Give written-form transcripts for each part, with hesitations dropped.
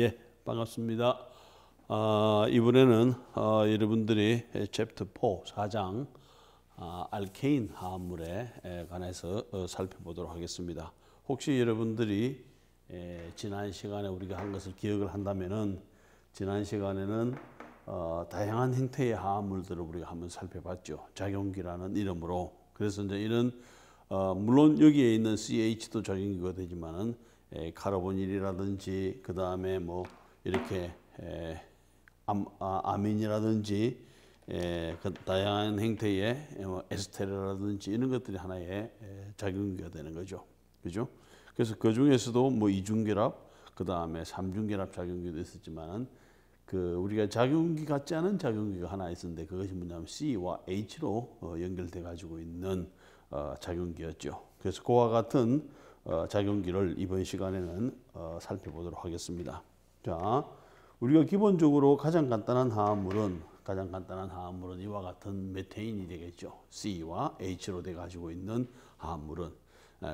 예, 반갑습니다. 이번에는 여러분들이 챕터 4, 4장 알케인 화합물에 관해서 살펴보도록 하겠습니다. 혹시 여러분들이 지난 시간에 우리가 한 것을 기억을 한다면은 지난 시간에는 다양한 형태의 화합물들을 우리가 한번 살펴봤죠. 작용기라는 이름으로. 그래서 이제 이런 물론 여기에 있는 CH도 작용기가 되지만은 카르보닐이라든지 그 다음에 뭐 이렇게 아민이라든지 그 다양한 형태의 에스테르라든지 이런 것들이 하나의 작용기가 되는 거죠. 그죠? 그래서 그 중에서도 뭐 이중결합, 그 다음에 삼중결합 작용기도 있었지만은 그 우리가 작용기 같지 않은 작용기가 하나 있었는데 그것이 뭐냐면 C와 H로 연결돼 가지고 있는 작용기였죠. 그래서 그와 같은 작용기를 이번 시간에는 살펴보도록 하겠습니다. 자, 우리가 기본적으로 가장 간단한 화합물은 이와 같은 메테인이 되겠죠. C와 H로 돼 가지고 있는 화합물은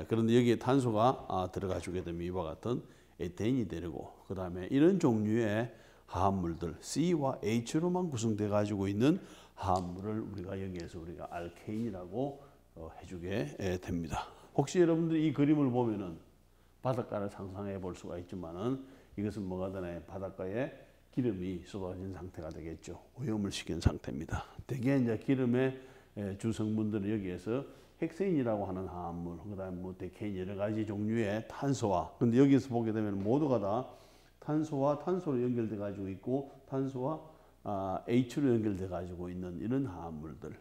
그런데 여기에 탄소가 들어가 주게 되면 이와 같은 에테인이 되고 그 다음에 이런 종류의 화합물들 C와 H로만 구성돼 가지고 있는 화합물을 우리가 여기에서 우리가 알케인이라고 해주게 됩니다. 혹시 여러분들이 이 그림을 보면은 바닷가를 상상해 볼 수가 있지만은 이것은 뭐가 되나요? 바닷가에 기름이 쏟아진 상태가 되겠죠. 오염을 시킨 상태입니다. 대개 이제 기름의 주 성분들은 여기에서 헥세인이라고 하는 화합물, 그다음에 뭐 데케인 여러 가지 종류의 탄소와 근데 여기서 보게 되면 모두가 다 탄소와 탄소로 연결돼 가지고 있고 탄소와 H로 연결돼 가지고 있는 이런 화합물들이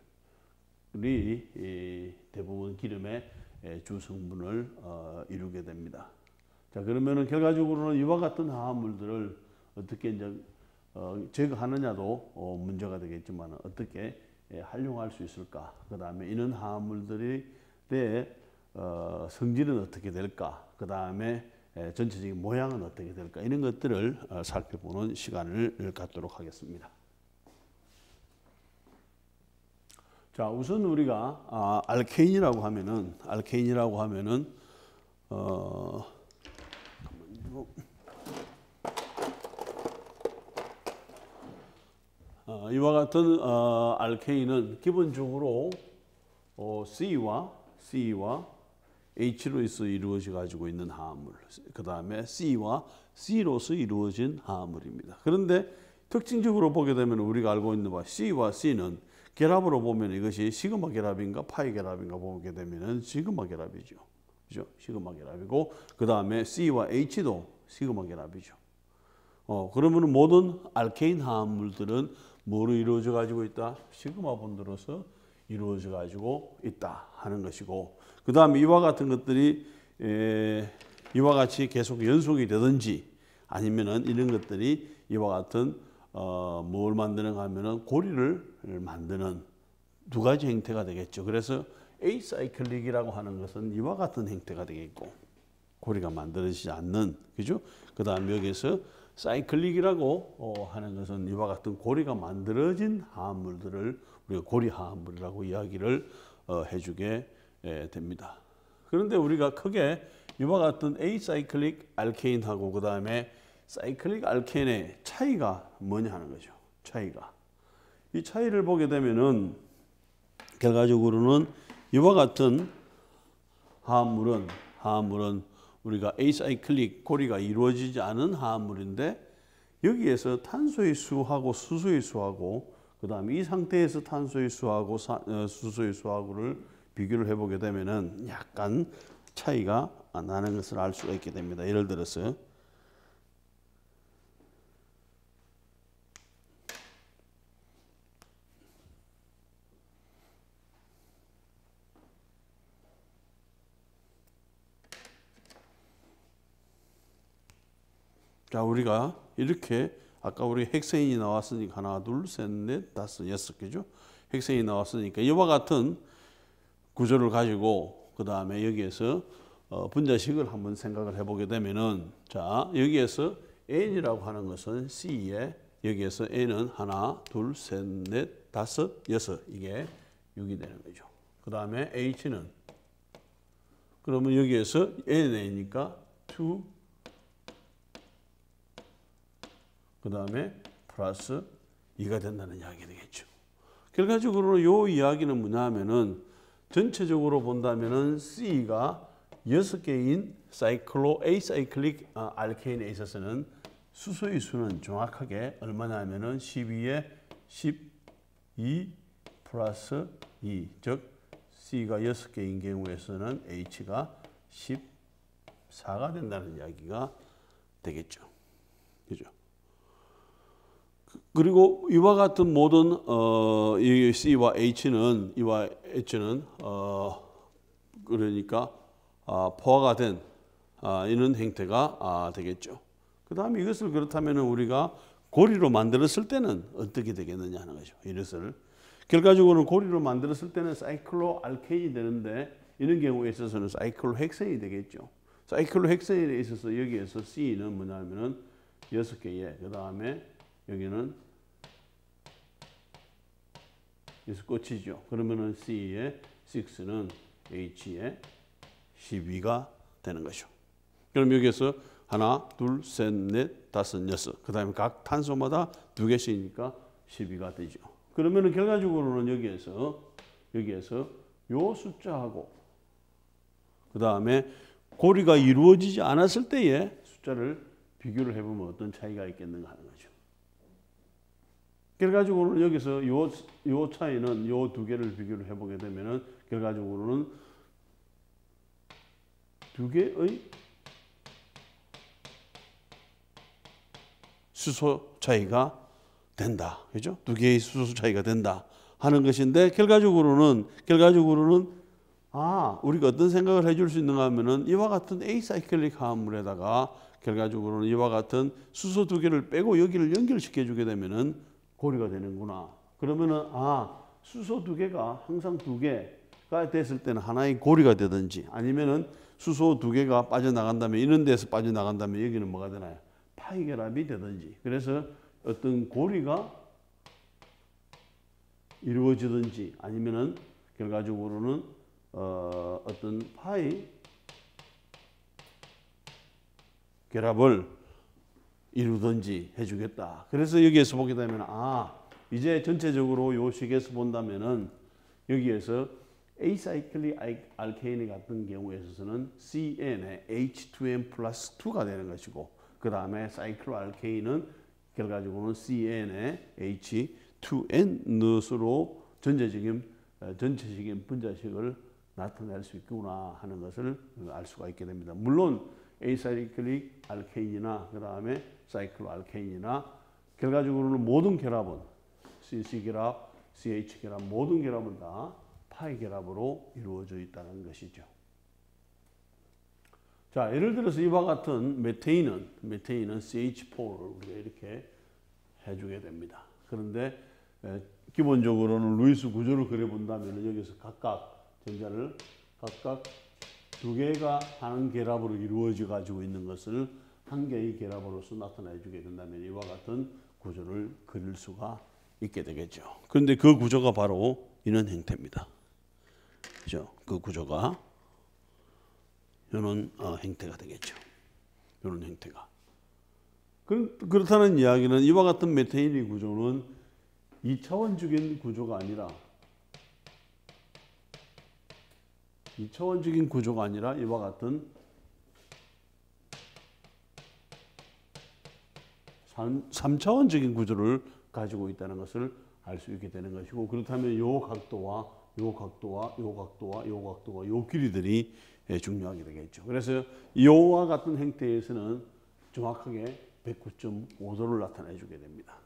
대부분 기름의 주 성분을 이루게 됩니다. 자, 그러면은 결과적으로는 이와 같은 화합물들을 어떻게 이제 제거하느냐도 문제가 되겠지만 어떻게 활용할 수 있을까? 그 다음에 이런 화합물들의 성질은 어떻게 될까? 그 다음에 전체적인 모양은 어떻게 될까? 이런 것들을 살펴보는 시간을 갖도록 하겠습니다. 자, 우선 우리가 알케인이라고 하면은 이와 같은 알케인은 기본적으로 C와 H로서 이루어져 가지고 있는 화합물, 그 다음에 C와 C로서 이루어진 화합물입니다. 그런데 특징적으로 보게 되면 우리가 알고 있는 바 C와 C는 결합으로 보면 이것이 시그마 결합인가 파이 결합인가 보게 되면은 시그마 결합이죠. 그죠? 시그마 결합이고 그 다음에 C와 H도 시그마 결합이죠. 그러면 모든 알케인 화합물들은 뭐로 이루어져 가지고 있다? 시그마 본드로서 이루어져 가지고 있다 하는 것이고 그 다음에 이와 같은 것들이 이와 같이 계속 연속이 되든지 아니면은 이런 것들이 이와 같은 뭘 만드는가 하면은 고리를 만드는 두 가지 형태가 되겠죠. 그래서 에이사이클릭이라고 하는 것은 이와 같은 형태가 되겠고 고리가 만들어지지 않는 그죠? 그 다음에 여기서 사이클릭이라고 하는 것은 이와 같은 고리가 만들어진 화합물들을 우리가 고리 화합물이라고 이야기를 해주게 됩니다. 그런데 우리가 크게 이와 같은 에이사이클릭 알케인하고 그 다음에 사이클릭 알케인의 차이가 뭐냐 하는 거죠. 이 차이를 보게 되면은 결과적으로는 이와 같은 화합물은 우리가 에이사이클릭 고리가 이루어지지 않은 화합물인데 여기에서 탄소의 수하고 수소의 수하고 그 다음에 이 상태에서 탄소의 수하고 수소의 수하고를 비교를 해보게 되면은 약간 차이가 나는 것을 알 수가 있게 됩니다. 예를 들어서 자, 우리가 이렇게 아까 우리 헥세인이 나왔으니까 하나, 둘, 셋, 넷, 다섯, 여섯 개죠. 헥세인이 나왔으니까 이와 같은 구조를 가지고 그 다음에 여기에서 분자식을 한번 생각을 해보게 되면은 자, 여기에서 N이라고 하는 것은 C에 여기에서 N은 하나, 둘, 셋, 넷, 다섯, 여섯 이게 6이 되는 거죠. 그 다음에 H는 그러면 여기에서 NA니까 2, 그 다음에 플러스 2가 된다는 이야기가 되겠죠. 결과적으로 이 이야기는 뭐냐 하면은 전체적으로 본다면은 C가 6개인 에이사이클릭 알케인에 있어서는 수소의 수는 정확하게 얼마나 하면은 12에 12 플러스 2, 즉 C가 6개인 경우에서는 H가 14가 된다는 이야기가 되겠죠. 그죠? 그리고 이와 같은 모든 이 C와 H는 그러니까 포화가 된 이런 형태가 되겠죠. 그 다음에 이것을 그렇다면 우리가 고리로 만들었을 때는 어떻게 되겠느냐 하는 거죠. 이것을 결과적으로는 고리로 만들었을 때는 사이클로 알케인이 되는데 이런 경우에 있어서는 사이클로 헥센이 되겠죠. 사이클로 헥센에 있어서 여기에서 C는 뭐냐면은 6개에 그 다음에 여기는 여기서 끝이죠. 그러면은 C의 6는 H의 12가 되는 거죠. 그럼 여기에서 하나, 둘, 셋, 넷, 다섯, 여섯. 그 다음에 각 탄소마다 2개씩이니까 12가 되죠. 그러면은 결과적으로는 여기에서 요 숫자하고 그 다음에 고리가 이루어지지 않았을 때의 숫자를 비교를 해보면 어떤 차이가 있겠는가 하는 거죠. 결과적으로는 여기서 요 차이는 요 두 개를 비교를 해보게 되면은 결과적으로는 두 개의 수소 차이가 된다. 그죠? 두 개의 수소 차이가 된다 하는 것인데 결과적으로는 우리가 어떤 생각을 해줄 수 있는가 하면은 이와 같은 에이사이클릭 화합물에다가 결과적으로는 이와 같은 수소 두 개를 빼고 여기를 연결시켜 주게 되면은 고리가 되는구나. 그러면은 수소 두 개가 항상 두 개가 됐을 때는 하나의 고리가 되든지 아니면은 수소 두 개가 빠져나간다면 이런 데서 빠져나간다면 여기는 뭐가 되나요? 파이 결합이 되든지 그래서 어떤 고리가 이루어지든지 아니면은 결과적으로는 어떤 파이 결합을 이루든지 해주겠다. 그래서 여기에서 보게 되면 이제 전체적으로 요 식에서 본다면은 여기에서 에이사이클릭 알케인 같은 경우에 있어서는 CN에 H2N 플러스 2가 되는 것이고 그 다음에 사이클로 알케인은 결과적으로는 CN에 H2N으로 전체적인 분자식을 나타낼 수 있구나 하는 것을 알 수가 있게 됩니다. 물론 에이사이클릭 알케인이나 그 다음에 사이클로 알케인이나 결과적으로는 모든 결합은 CC 결합, CH 결합 모든 결합은 다 파이 결합으로 이루어져 있다는 것이죠. 자, 예를 들어서 이와 같은 메테인은 CH4를 우리가 이렇게 해주게 됩니다. 그런데 기본적으로는 루이스 구조를 그려본다면 여기서 각각 전자를 각각 두 개가 하는 결합으로 이루어져 가지고 있는 것을 한 개의 결합으로서 나타내 주게 된다면 이와 같은 구조를 그릴 수가 있게 되겠죠. 그런데 그 구조가 바로 이런 형태입니다. 그죠? 그 구조가 이런 형태가 되겠죠. 이런 형태가. 그렇다는 이야기는 이와 같은 메테인의 구조는 2차원적인 구조가 아니라 이와 같은 3차원적인 구조를 가지고 있다는 것을 알 수 있게 되는 것이고 그렇다면 요 각도와 요 길이들이 중요하게 되겠죠. 그래서 이와 같은 형태에서는 정확하게 109.5도를 나타내 주게 됩니다.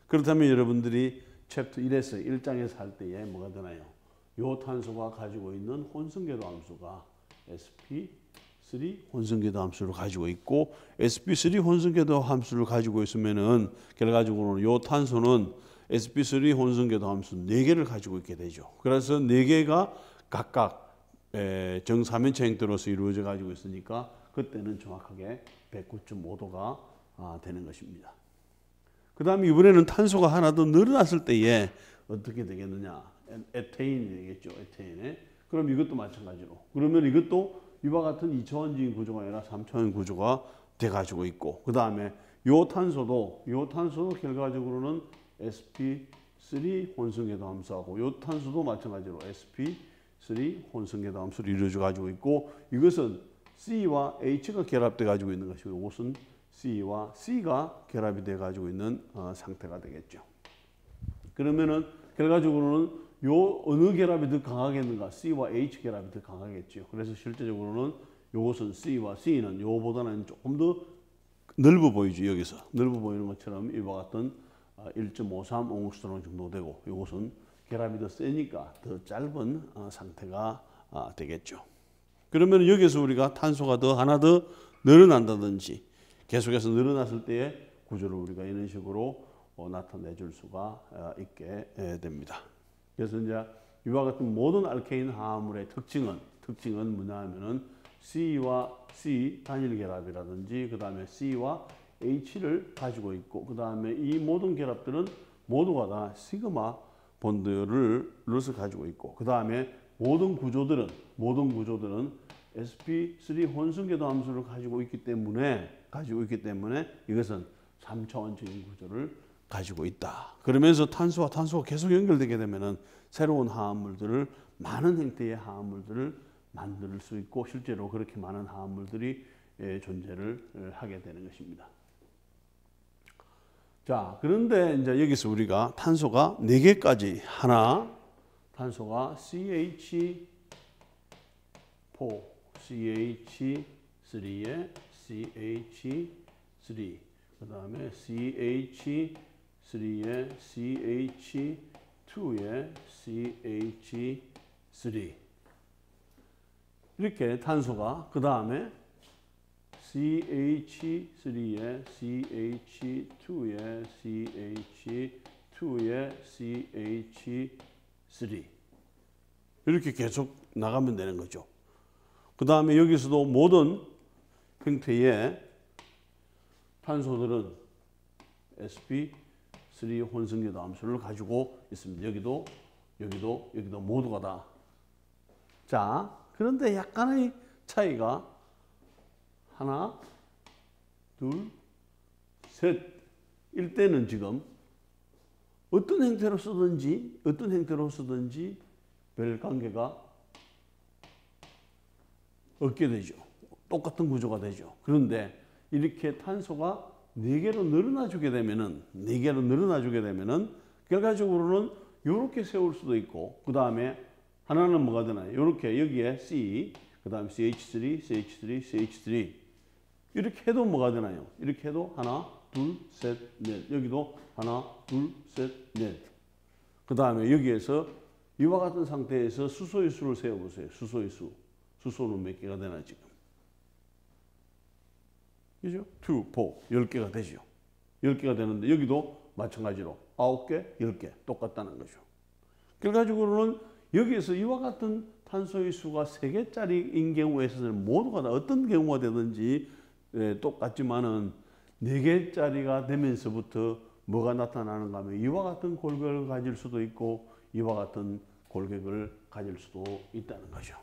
그렇다면 여러분들이 챕터 1에서 1장에서 할 때에 뭐가 되나요? 요 탄소가 가지고 있는 혼성궤도 함수가 sp3 혼성궤도 함수를 가지고 있고 sp3 혼성궤도 함수를 가지고 있으면은 결과적으로는 요 탄소는 sp3 혼성궤도 함수 4개를 가지고 있게 되죠. 그래서 4개가 각각 정사면체 형태로서 이루어져 가지고 있으니까 그때는 정확하게 109.5도가 되는 것입니다. 그 다음에 이번에는 탄소가 하나 더 늘어났을 때에 어떻게 되겠느냐? 에테인이 되겠죠. 에테인에. 그럼 이것도 마찬가지로. 그러면 이것도 이와 같은 2차원적인 구조가 아니라 3차원 구조가 돼 가지고 있고 그 다음에 요 탄소도 결과적으로는 sp3 혼성계도 함수하고 요 탄소도 마찬가지로 sp3 혼성계도 함수를 이루어져 가지고 있고 이것은 C와 H가 결합돼 가지고 있는 것이고 이것은 C와 C가 결합이 돼 가지고 있는 상태가 되겠죠. 그러면은 결과적으로는 요 어느 결합이 더 강하겠는가? C와 H 결합이 더 강하겠죠. 그래서 실제적으로는 요것은 C와 C는 요보다는 조금 더 넓어 보이죠. 여기서 넓어 보이는 것처럼 이와 같은 1.53 옹스트롱 정도 되고 요것은 결합이 더 세니까 더 짧은 상태가 되겠죠. 그러면 여기서 우리가 탄소가 하나 더 늘어난다든지 계속해서 늘어났을 때의 구조를 우리가 이런 식으로 나타내 줄 수가 있게 됩니다. 그래서 이제 이와 같은 모든 알케인 화합물의 특징은 뭐냐 하면은 C와 C 단일 결합이라든지 그 다음에 C와 H를 가지고 있고 그 다음에 이 모든 결합들은 모두가 다 시그마 본드를 가지고 있고 그 다음에 모든 구조들은 sp3 혼성계도 함수를 가지고 있기 때문에 이것은 3차원적인 구조를 가지고 있다. 그러면서 탄소와 탄소가 계속 연결되게 되면은 새로운 화합물들을 많은 형태의 화합물들을 만들 수 있고 실제로 그렇게 많은 화합물들이 존재를 하게 되는 것입니다. 자, 그런데 이제 여기서 우리가 탄소가 4개까지 탄소가 CH4, CH3에 CH3, 그 다음에 CH3에 CH2에 CH3 이렇게 탄소가 그 다음에 CH3에 CH2에 CH2에 CH3 이렇게 계속 나가면 되는 거죠. 그 다음에 여기서도 모든 형태의 탄소들은 sp3 혼성계도 함수를 가지고 있습니다. 여기도 모두가 다. 자, 그런데 약간의 차이가 하나, 둘, 셋일 때는 지금 어떤 형태로 쓰든지 별 관계가 없게 되죠. 똑같은 구조가 되죠. 그런데 이렇게 탄소가 4개로 늘어나 주게 되면은 결과적으로는 이렇게 세울 수도 있고 그 다음에 하나는 뭐가 되나요? 이렇게 여기에 C, 그 다음에 CH3 이렇게 해도 뭐가 되나요? 이렇게 해도 하나, 둘, 셋, 넷. 여기도 하나, 둘, 셋, 넷. 그 다음에 여기에서 이와 같은 상태에서 수소의 수를 세어보세요. 수소의 수. 수소는 몇 개가 되나 지금? 그죠? 2, 4, 10개가 되죠. 10개가 되는데 여기도 마찬가지로 9개, 10개 똑같다는 거죠. 결과적으로는 여기에서 이와 같은 탄소의 수가 3개짜리인 경우에서는 모두가 다 어떤 경우가 되든지 똑같지만은 4개짜리가 되면서부터 뭐가 나타나는가 하면 이와 같은 골격을 가질 수도 있고 이와 같은 골격을 가질 수도 있다는 거죠.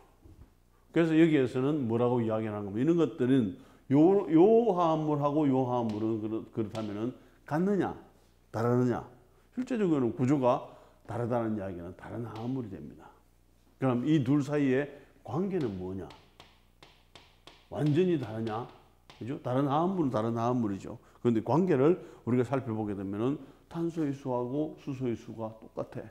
그래서 여기에서는 뭐라고 이야기하는 겁니까? 이런 것들은 요 화합물하고 요 화합물은 그렇다면은 같느냐, 다르느냐? 실제적으로는 구조가 다르다는 이야기는 다른 화합물이 됩니다. 그럼 이 둘 사이의 관계는 뭐냐? 완전히 다르냐? 그죠? 다른 화합물은 다른 화합물이죠. 그런데 관계를 우리가 살펴보게 되면은 탄소의 수하고 수소의 수가 똑같아.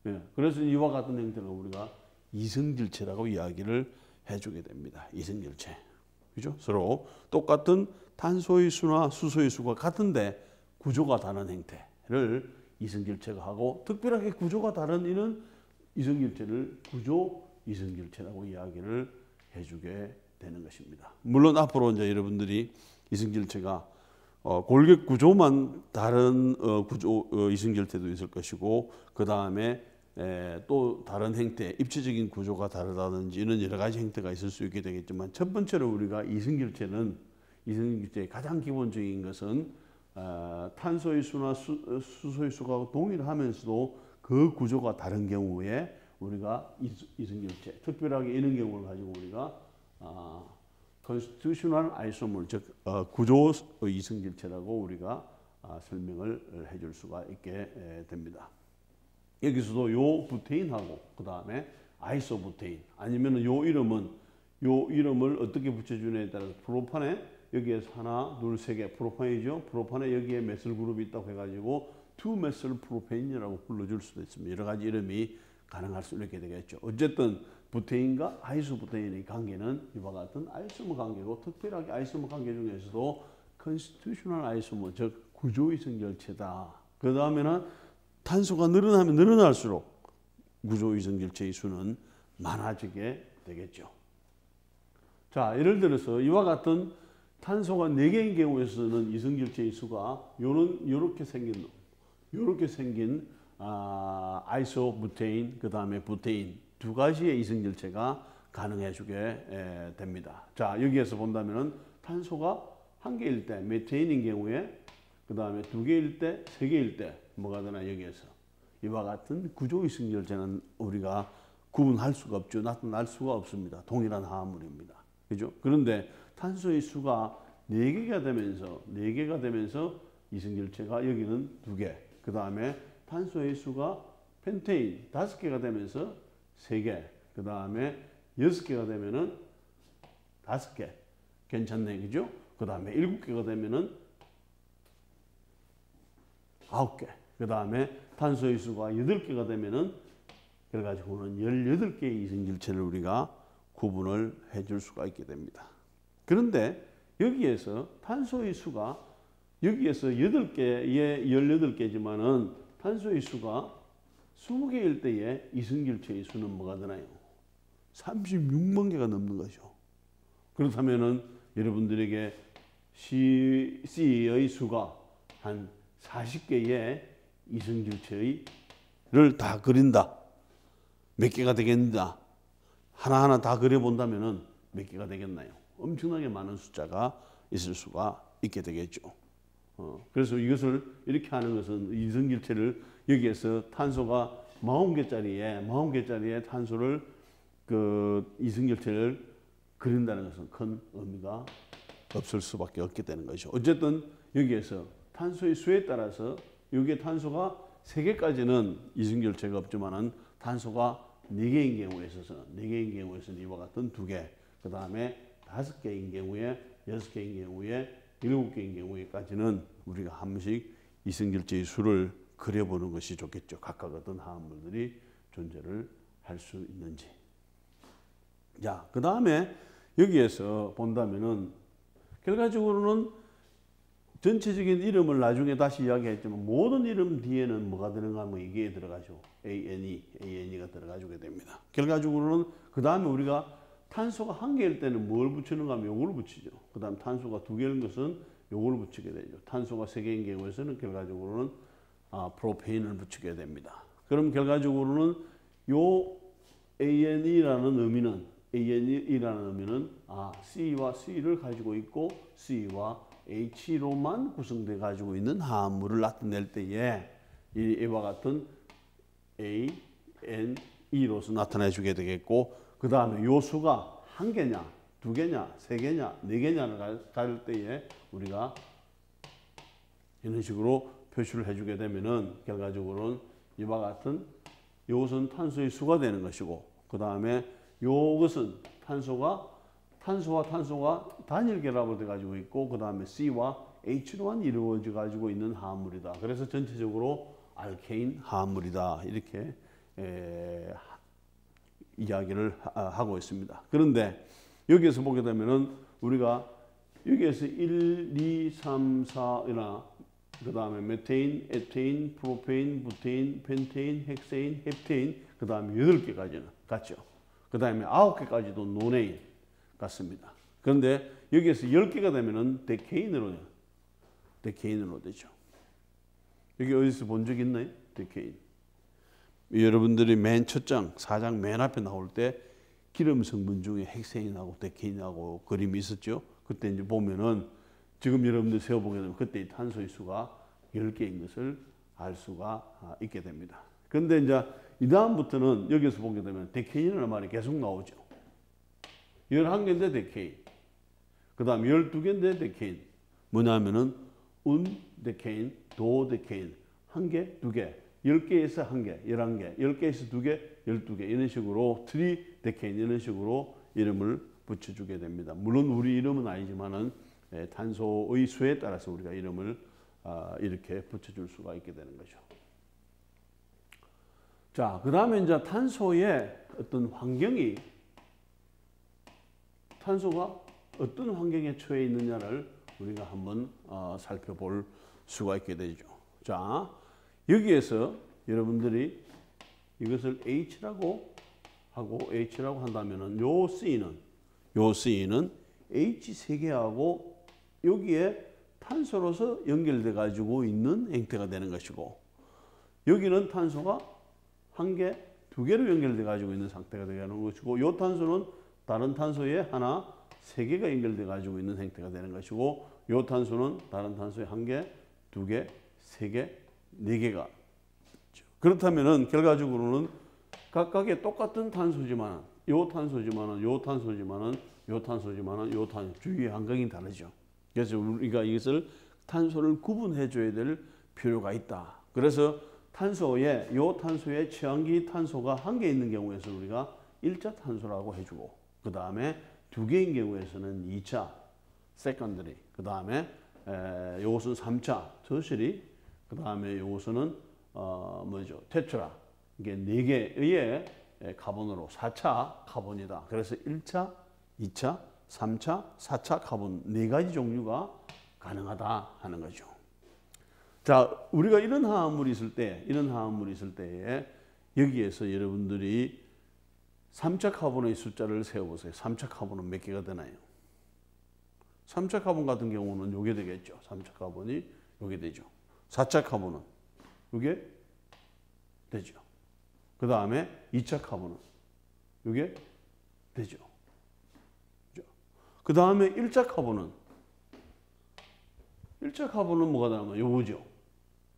예. 그래서 이와 같은 형태가 우리가 이성질체라고 이야기를 해주게 됩니다. 이성질체. 그죠? 서로 똑같은 탄소의 수나 수소의 수가 같은데 구조가 다른 형태를 이성질체가 하고 특별하게 구조가 다른 이는 이성질체를 구조 이성질체라고 이야기를 해주게 되는 것입니다. 물론 앞으로 이제 여러분들이 이성질체가 골격 구조만 다른 구조 이성질체도 있을 것이고 그 다음에 또 다른 형태, 입체적인 구조가 다르다든지 이런 여러 가지 형태가 있을 수 있게 되겠지만 첫 번째로 우리가 이성질체의 가장 기본적인 것은 탄소의 수나 수소의 수가 동일하면서도 그 구조가 다른 경우에 우리가 이성질체, 특별하게 이런 경우를 가지고 우리가 constitutional isomer, 즉 구조 이성질체라고 우리가 설명을 해줄 수가 있게 됩니다. 여기서도 요 부테인하고 그 다음에 아이소부테인 아니면 요 이름을 어떻게 붙여주느냐에 따라서 프로판에 여기에서 하나, 둘, 세 개 프로판이죠. 프로판에 여기에 메실 그룹이 있다고 해가지고 2메실 프로페인이라고 불러줄 수도 있습니다. 여러 가지 이름이 가능할 수 있게 되겠죠. 어쨌든 부테인과 아이소부테인의 관계는 이와 같은 아이소머 관계고 특별하게 아이소머 관계 중에서도 컨스티튜셔널 아이소머 즉 구조이성결체다. 그 다음에는 탄소가 늘어나면 늘어날수록 구조이성결체의 수는 많아지게 되겠죠. 자, 예를 들어서 이와 같은 탄소가 4개인 경우에서는 이성결체의 수가 이렇게 생긴 아이소부테인 그 다음에 부테인 두 가지의 이성결체가 가능해지게 됩니다. 자, 여기에서 본다면은 탄소가 1개일 때 메테인인 경우에 그 다음에 2개일 때, 3개일 때 뭐가 되나 여기에서 이와 같은 구조이성결체는 우리가 구분할 수가 없죠. 나타날 수가 없습니다. 동일한 화합물입니다. 그죠? 그런데 탄소의 수가 4개가 되면서 이성결체가 여기는 2개. 그 다음에 탄소의 수가 펜테인 5개가 되면서 3개. 그 다음에 6개가 되면은 5개. 괜찮네. 그죠? 그 다음에 7개가 되면은 9개. 그 다음에 탄소의 수가 8개가 되면은 그래가지고는 18개의 이성질체를 우리가 구분을 해줄 수가 있게 됩니다. 그런데 여기에서 탄소의 수가 여기에서 8개에 18개지만은 탄소의 수가 20개일 때에 이성질체의 수는 뭐가 되나요? 36만 개가 넘는 거죠. 그렇다면은 여러분들에게 C의 수가 한 40개의 이성질체를 다 그린다. 몇 개가 되겠는가? 하나하나 다 그려본다면은 몇 개가 되겠나요? 엄청나게 많은 숫자가 있을 수가 있게 되겠죠. 그래서 이것을 이렇게 하는 것은 이성질체를 여기에서 탄소가 40개짜리에 탄소를 이성질체를 그린다는 것은 큰 의미가 없을 수밖에 없게 되는 것이죠. 어쨌든 여기에서 탄소의 수에 따라서 여기에 탄소가 3개까지는 이성결체가 없지만은 탄소가 4개인 경우에서는 이와 같은 2개, 그 다음에 5개인 경우에, 6개인 경우에, 7개인 경우에까지는 우리가 한 번씩 이성결체의 수를 그려보는 것이 좋겠죠. 각각 어떤 화합물들이 존재를 할 수 있는지. 자, 그 다음에 여기에서 본다면은 결과적으로는 전체적인 이름을 나중에 다시 이야기했지만 모든 이름 뒤에는 뭐가 들어가 하면 이게 들어가죠. ANE가 들어가주게 됩니다. 결과적으로는 그 다음에 우리가 탄소가 1개일 때는 뭘 붙이는가 하면 요걸 붙이죠. 그 다음 탄소가 2개인 것은 요걸 붙이게 되죠. 탄소가 3개인 경우에서는 결과적으로는 프로페인을 붙이게 됩니다. 그럼 결과적으로는 요 ANE라는 의미는 C와 C를 가지고 있고 C와 H로만 구성돼 가지고 있는 화합물을 나타낼 때에 이와 같은 A, N, E로서 나타내 주게 되겠고 그 다음에 요 수가 1개냐, 2개냐, 3개냐, 4개냐를 가릴 때에 우리가 이런 식으로 표시를 해주게 되면은 결과적으로는 이와 같은 이것은 탄소의 수가 되는 것이고 그 다음에 이것은 탄소와 탄소가 단일 결합을 돼 가지고 있고 그 다음에 C와 H로만 이루어져 가지고 있는 화합물이다. 그래서 전체적으로 알케인 화합물이다. 이렇게 이야기를 하고 있습니다. 그런데 여기에서 보게 되면은 우리가 여기에서 1, 2, 3, 4이나 그 다음에 메테인, 에테인, 프로페인, 부테인, 펜테인, 헥세인, 헵테인 그 다음에 8개까지는 같죠. 그 다음에 9개까지도 노네인 같습니다. 그런데 여기에서 10개가 되면은 데케인으로 되죠. 여기 어디서 본 적 있나요? 데케인. 여러분들이 맨 첫 장, 4장 맨 앞에 나올 때 기름 성분 중에 헥세인하고 데케인하고 그림이 있었죠. 그때 이제 보면은 지금 여러분들 세어보게 되면 그때 탄소의 수가 10개인 것을 알 수가 있게 됩니다. 그런데 이제 이 다음부터는 여기서 보게 되면 데케인이라는 말이 계속 나오죠. 11개인데 데케인. 그 다음 12개인데 데케인. 뭐냐면은 운데케인, 도데케인. 1개, 2개. 10개에서 1개, 11개. 10개에서 2개, 12개. 이런 식으로 트리데케인 이런 식으로 이름을 붙여주게 됩니다. 물론 우리 이름은 아니지만은 탄소의 수에 따라서 우리가 이름을 이렇게 붙여줄 수가 있게 되는 거죠. 자, 그 다음에 이제 탄소의 어떤 환경이, 탄소가 어떤 환경에 처해 있느냐를 우리가 한번 살펴볼 수가 있게 되죠. 자, 여기에서 여러분들이 이것을 H라고 하고 H라고 한다면은 요 C는 H 세 개하고 여기에 탄소로서 연결돼 가지고 있는 형태가 되는 것이고, 여기는 탄소가 1개, 2개로 연결돼 가지고 있는 상태가 되는 것이고, 요 탄소는 다른 탄소에 하나, 3개가 연결돼 가지고 있는 형태가 되는 것이고, 요 탄소는 다른 탄소에 1개, 2개, 3개, 4개가. 그렇다면은 결과적으로는 각각의 똑같은 탄소지만, 요 탄소지만은, 요 탄소지만은, 요 탄소지만은, 요 탄소 주위의 환경이 다르죠. 그래서 우리가 이것을 탄소를 구분해 줘야 될 필요가 있다. 그래서 탄소에, 요 탄소에 최항기 탄소가 1개 있는 경우에서 우리가 1차 탄소라고 해주고, 그 다음에 2개인 경우에서는 2차, 세컨더리, 그 다음에 요것은 3차, 터셔리, 그 다음에 요것은 뭐죠? 테트라. 이게 4개의 카본으로 4차 카본이다. 그래서 1차, 2차, 3차, 4차 카본 4가지 종류가 가능하다 하는 거죠. 자, 우리가 이런 화합물이 있을 때에 여기에서 여러분들이 3차 카본의 숫자를 세어보세요. 3차 카본은 몇 개가 되나요? 3차 카본 같은 경우는 요게 되겠죠. 3차 카본이 요게 되죠. 4차 카본은 요게 되죠. 그 다음에 2차 카본은 요게 되죠. 그 다음에 1차 카본은 뭐가 되나요? 요거죠.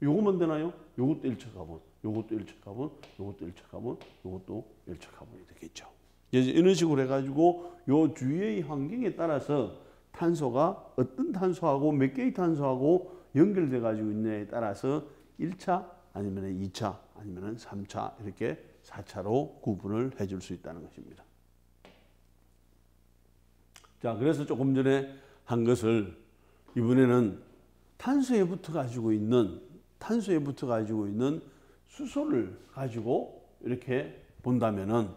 요거만 되나요? 요것도 1차 카본, 요것도 1차 카본, 요것도 1차 카본, 요것도 1차 카본이 되겠죠. 이런 식으로 해가지고 요 주위의 환경에 따라서 탄소가 어떤 탄소하고 몇 개의 탄소하고 연결돼 가지고 있느냐에 따라서 1차 아니면 2차 아니면 3차 이렇게 4차로 구분을 해줄 수 있다는 것입니다. 자, 그래서 조금 전에 한 것을 이번에는 탄소에 붙어 가지고 있는 수소를 가지고 이렇게 본다면은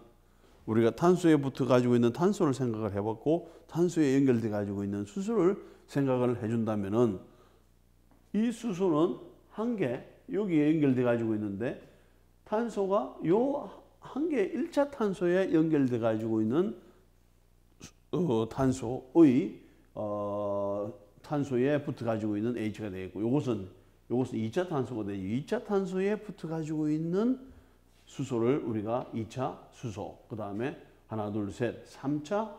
우리가 탄소에 붙어 가지고 있는 탄소를 생각을 해봤고, 탄소에 연결돼 가지고 있는 수소를 생각을 해준다면은 이 수소는 1개 여기에 연결돼 가지고 있는데, 탄소가 요 1개 1차 탄소에 연결돼 가지고 있는 탄소에 붙어 가지고 있는 H가 되겠고, 요것은 2차 탄소가 되죠. 2차 탄소에 붙어 가지고 있는 수소를 우리가 2차 수소, 그 다음에 하나, 둘, 셋, 3차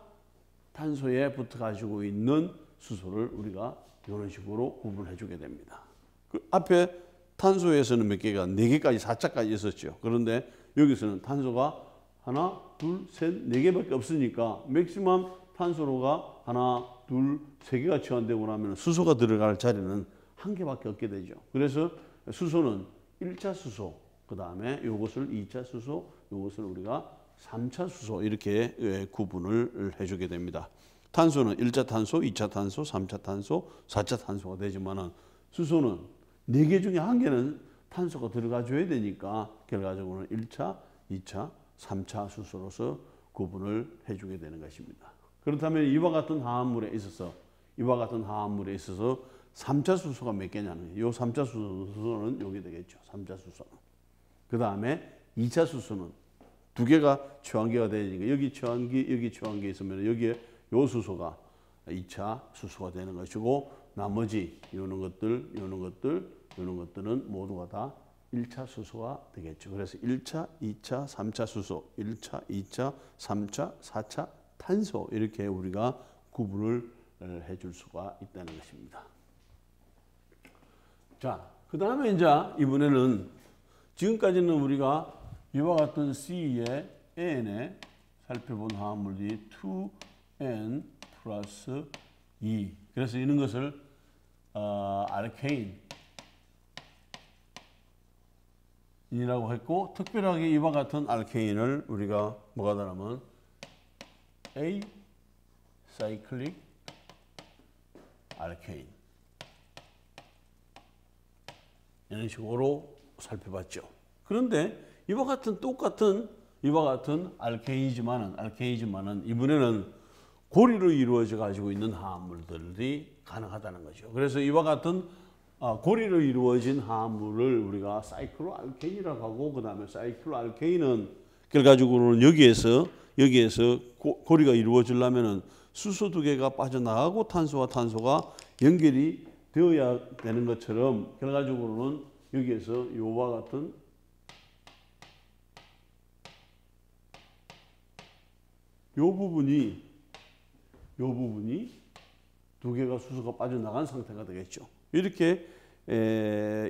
탄소에 붙어 가지고 있는 수소를 우리가 이런 식으로 구분해 주게 됩니다. 그 앞에 탄소에서는 몇 개가 4개까지 4차까지 있었죠. 그런데 여기서는 탄소가 하나, 둘, 셋, 4개밖에 없으니까 맥시멈 탄소로가 하나, 둘, 3개가 치환되고 나면 수소가 들어갈 자리는 1개밖에 없게 되죠. 그래서 수소는 1차 수소, 그 다음에 이것을 2차 수소, 이것을 우리가 3차 수소 이렇게 구분을 해주게 됩니다. 탄소는 1차 탄소, 2차 탄소, 3차 탄소, 4차 탄소가 되지만은 수소는 4개 중에 1개는 탄소가 들어가 줘야 되니까 결과적으로는 1차, 2차, 3차 수소로서 구분을 해주게 되는 것입니다. 그렇다면 이와 같은 화합물에 있어서 3차 수소가 몇 개냐는 거예요. 이 3차 수소는 여기 되겠죠. 3차 수소는. 그 다음에 2차 수소는 2개가 최환기가 되니까 여기 최환기 있으면 여기에 요 수소가 2차 수소가 되는 것이고, 나머지 요런 것들은 모두가 다 1차 수소가 되겠죠. 그래서 1차, 2차, 3차 수소, 1차, 2차, 3차, 4차 탄소 이렇게 우리가 구분을 해줄 수가 있다는 것입니다. 자, 그 다음에 이제 이번에는 지금까지는 우리가 이와 같은 C의 N에 살펴본 화합물이 2N 플러스 그래서 이런 것을 알케인이라고 했고, 특별하게 이와 같은 알케인을 우리가 뭐가 하냐면 acyclic 알케인 이런 식으로 살펴봤죠. 그런데 이와 같은 똑같은 알케이지만은 이번에는 고리로 이루어져 가지고 있는 화합물들이 가능하다는 거죠. 그래서 이와 같은 고리로 이루어진 화합물을 우리가 사이클로알케인이라고 하고, 그 다음에 사이클로알케인은 결과적으로는 여기에서 고리가 이루어지려면은 수소 두 개가 빠져나가고 탄소와 탄소가 연결이 되어야 되는 것처럼, 결과적으로는 여기에서 요와 같은 요 부분이 두 개가 수소가 빠져나간 상태가 되겠죠. 이렇게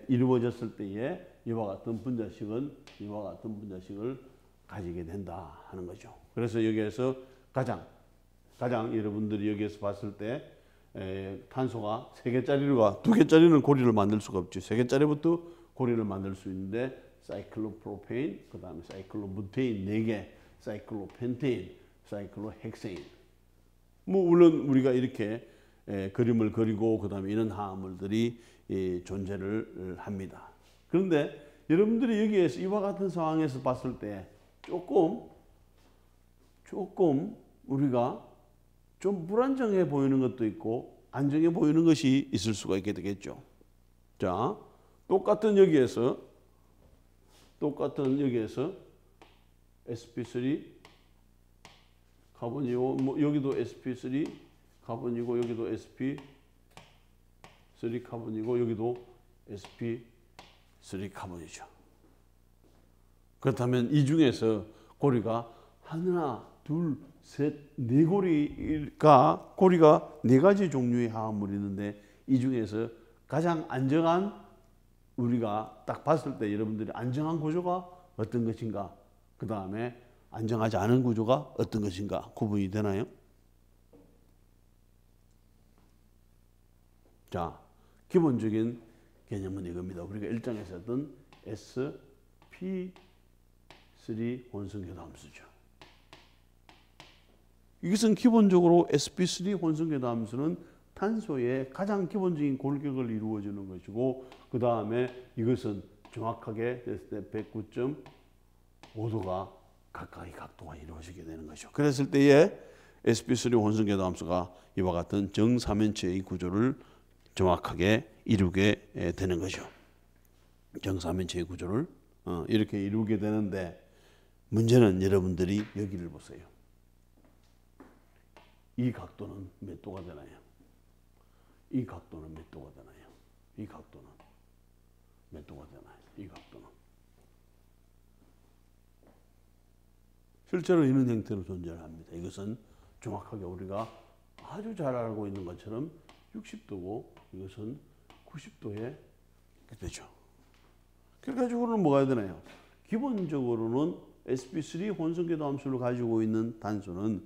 이루어졌을 때에 이와 같은 분자식을 가지게 된다 하는 거죠. 그래서 여기에서 가장 여러분들이 여기에서 봤을 때 탄소가 3개짜리가 2개짜리는 고리를 만들 수가 없죠. 3개짜리부터 고리를 만들 수 있는데 사이클로프로페인, 그 다음에 사이클로부테인 4개, 사이클로펜테인, 사이클로헥세인. 물론 우리가 이렇게 그림을 그리고 그 다음에 이런 화합물들이 존재를 합니다. 그런데 여러분들이 여기에서 이와 같은 상황에서 봤을 때 조금 우리가 좀 불안정해 보이는 것도 있고 안정해 보이는 것이 있을 수가 있게 되겠죠. 자, 똑같은 여기에서 sp3 카본이고, 여기도 sp3 카본이고, 여기도 sp3 카본이고, 여기도 sp3 카본이죠. 그렇다면 이 중에서 고리가 하나, 둘, 셋, 네 고리가 4가지 종류의 화합물이 있는데, 이 중에서 가장 안정한, 우리가 딱 봤을 때 여러분들이 안정한 구조가 어떤 것인가, 그 다음에 안정하지 않은 구조가 어떤 것인가 구분이 되나요? 자, 기본적인 개념은 이겁니다. 우리가 1장에서 했던 sp3 혼성교도함수죠. 이것은 기본적으로 sp3 혼성교도함수는 탄소의 가장 기본적인 골격을 이루어주는 것이고, 그 다음에 이것은 정확하게 됐을 때 109.5도가 각각의 각도가 이루어지게 되는 거죠. 그랬을 때에 sp3 혼성교도함수가 이와 같은 정사면체의 구조를 정확하게 이루게 되는 거죠. 정사면체의 구조를 이렇게 이루게 되는데, 문제는 여러분들이 여기를 보세요. 이 각도는 몇 도가 되나요? 이 각도는 몇 도가 되나요? 이 각도는 몇 도가 되나요? 이 각도는 실제로 이런 형태로 존재합니다. 이것은 정확하게 우리가 아주 잘 알고 있는 것처럼 60도고, 이것은 90도에 되죠. 결과적으로는 뭐가 해야 되나요? 기본적으로는 sp3 혼성교도함수를 가지고 있는 탄소는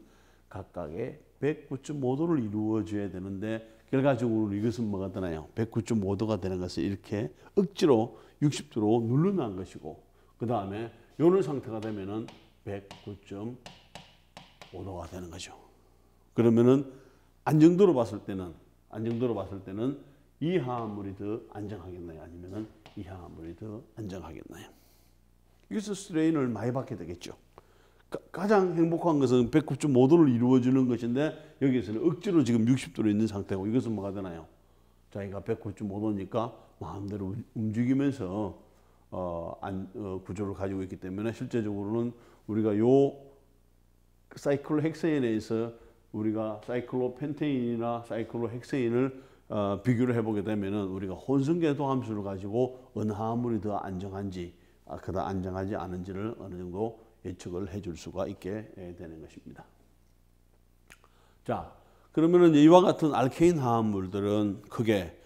각각의 109.5도를 이루어져야 되는데, 결과적으로 이것은 뭐가 되나요? 109.5도가 되는 것을 이렇게 억지로 60도로 눌러놓은 것이고, 그 다음에 이런 상태가 되면은 109.5도가 되는 거죠. 그러면은 안정도로 봤을 때는 이 화합물이 더 안정하겠나요? 아니면은 이 화합물이 더 안정하겠나요? 여기서 스트레인을 많이 받게 되겠죠. 가장 행복한 것은 109.5도를 이루어주는 것인데, 여기에서는 억지로 지금 60도로 있는 상태고, 이것은 뭐가 되나요? 자기가 109.5도니까 마음대로 움직이면서 구조를 가지고 있기 때문에, 실제적으로는 우리가 요 사이클로헥세인에서 우리가 사이클로펜테인이나 사이클로헥세인을 비교를 해보게 되면은, 우리가 혼성교도함수를 가지고 어느 화합물이 더 안정한지, 그다 안정하지 않은지를 어느 정도 예측을 해줄 수가 있게 되는 것입니다. 자, 그러면은 이와 같은 알케인 화합물들은 크게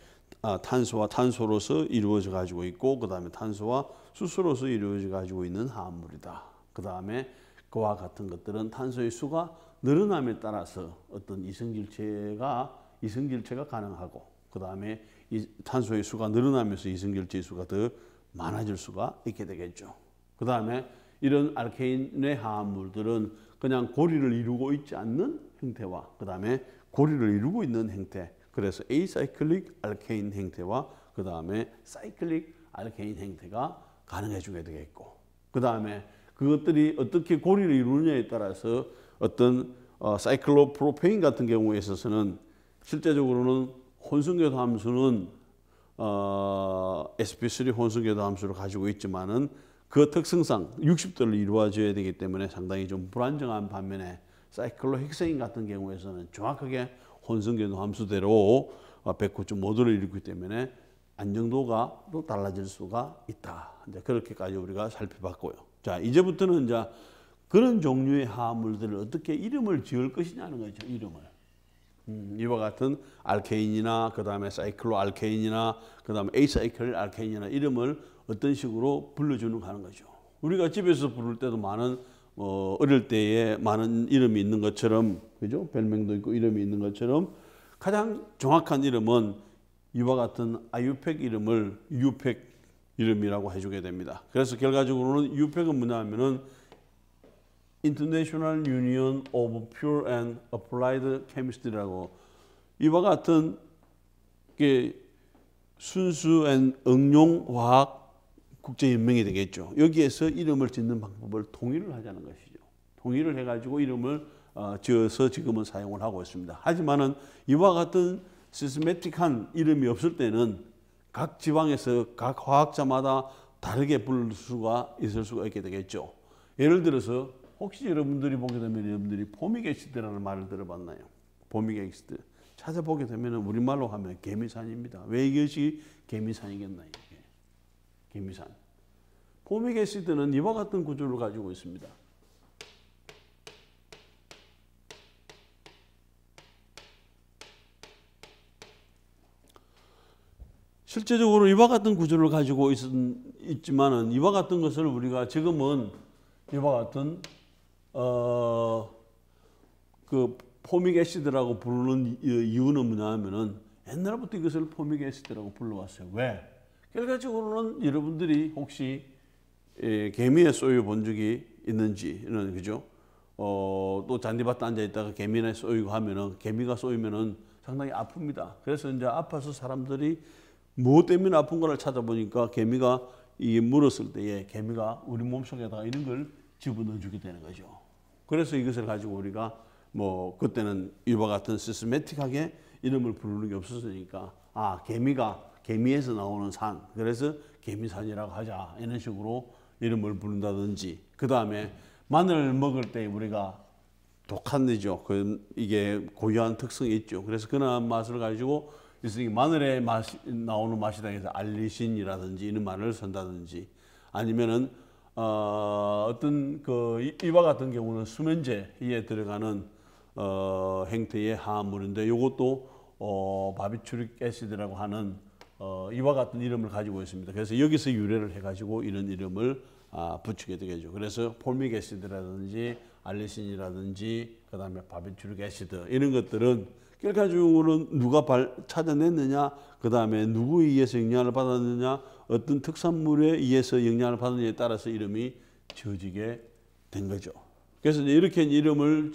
탄소와 탄소로서 이루어져 가지고 있고, 그 다음에 탄소와 수소로서 이루어져 가지고 있는 화합물이다. 그 다음에 그와 같은 것들은 탄소의 수가 늘어남에 따라서 어떤 이성질체가 이성결체가 가능하고 그 다음에 이 탄소의 수가 늘어나면서 이성결체의 수가 더 많아질 수가 있게 되겠죠. 그 다음에 이런 알케인의 화합물들은 그냥 고리를 이루고 있지 않는 형태와 그 다음에 고리를 이루고 있는 형태, 그래서 에이사이클릭 알케인 형태와 그 다음에 사이클릭 알케인 형태가 가능해지게 되겠고, 그 다음에 그것들이 어떻게 고리를 이루느냐에 따라서 어떤 사이클로프로페인 같은 경우에 있어서는 실제적으로는 혼성궤도 함수는 sp3 혼성궤도 함수를 가지고 있지만은 그 특성상 60도를 이루어져야 되기 때문에 상당히 좀 불안정한 반면에 사이클로헥세인 같은 경우에서는 정확하게 혼성궤도 함수대로 109.5도를 이루기 때문에 안정도가 또 달라질 수가 있다. 이제 그렇게까지 우리가 살펴봤고요. 자, 이제부터는 이제 그런 종류의 화합물들을 어떻게 이름을 지을 것이냐는 거죠. 이름을. 이와 같은 알케인이나 그 다음에 사이클로 알케인이나 그 다음에 에이사이클 알케인이나 이름을 어떤 식으로 불러주는 하는 거죠. 우리가 집에서 부를 때도 많은 어릴 때에 많은 이름이 있는 것처럼, 그죠? 별명도 있고 이름이 있는 것처럼 가장 정확한 이름은 이와 같은 아유팩 이름을 유팩 이름이라고 해주게 됩니다. 그래서 결과적으로는 유팩은 뭐냐면은 International Union of Pure and Applied Chemistry라고 이와 같은 순수 앤 응용 화학 국제연맹이 되겠죠. 여기에서 이름을 짓는 방법을 통일을 하자는 것이죠. 통일을 해가지고 이름을 지어서 지금은 사용을 하고 있습니다. 하지만은 이와 같은 시스테마틱한 이름이 없을 때는 각 지방에서 각 화학자마다 다르게 부를 수가 있을 수가 있게 되겠죠. 예를 들어서 혹시 여러분들이 보게 되면 여러분들이 포믹 애시드라는 말을 들어봤나요? 포믹 애시드 찾아보게 되면 우리말로 하면 개미산입니다. 왜 이것이 개미산이겠나요? 개미산. 포믹 애시드는 이와 같은 구조를 가지고 있습니다. 실제적으로 이와 같은 구조를 가지고 있지만은 이와 같은 것을 우리가 지금은 이와 같은 그 포믹 애시드라고 부르는 이유는 뭐냐면은 옛날부터 이것을 포믹 애시드라고 불러왔어요. 왜? 결과적으로는 여러분들이 혹시 개미에 쏘여 본 적이 있는지는, 그죠? 또 잔디밭에 앉아 있다가 개미에 쏘이고 하면은 개미가 쏘이면은 상당히 아픕니다. 그래서 이제 아파서 사람들이 무엇 때문에 아픈 거를 찾아보니까 개미가 이게 물었을 때에 개미가 우리 몸속에다가 이런 걸 집어넣어 주게 되는 거죠. 그래서 이것을 가지고 우리가 뭐 그때는 이와 같은 시스테마틱하게 이름을 부르는 게 없었으니까 개미에서 나오는 산, 그래서 개미산이라고 하자 이런 식으로 이름을 부른다든지, 그 다음에 마늘을 먹을 때 우리가 독한 거죠. 이게 고유한 특성이 있죠. 그래서 그런 맛을 가지고 있으니까 마늘의 맛이 나오는 맛이다 해서 알리신이라든지 이런 말을 쓴다든지, 아니면은 어떤 이와 같은 경우는 수면제에 들어가는 형태의 화합물인데 이것도 바비추릭 애시드라고 하는 이와 같은 이름을 가지고 있습니다. 그래서 여기서 유래를 해가지고 이런 이름을 붙이게 되겠죠. 그래서 폴믹 애시드라든지 알리신이라든지 그 다음에 바비추릭 애시드 이런 것들은 결과적으로는 누가 찾아냈느냐, 그 다음에 누구에 의해서 영향을 받았느냐, 어떤 특산물에 의해서 영향을 받느냐에 따라서 이름이 지어지게 된 거죠. 그래서 이렇게 이름을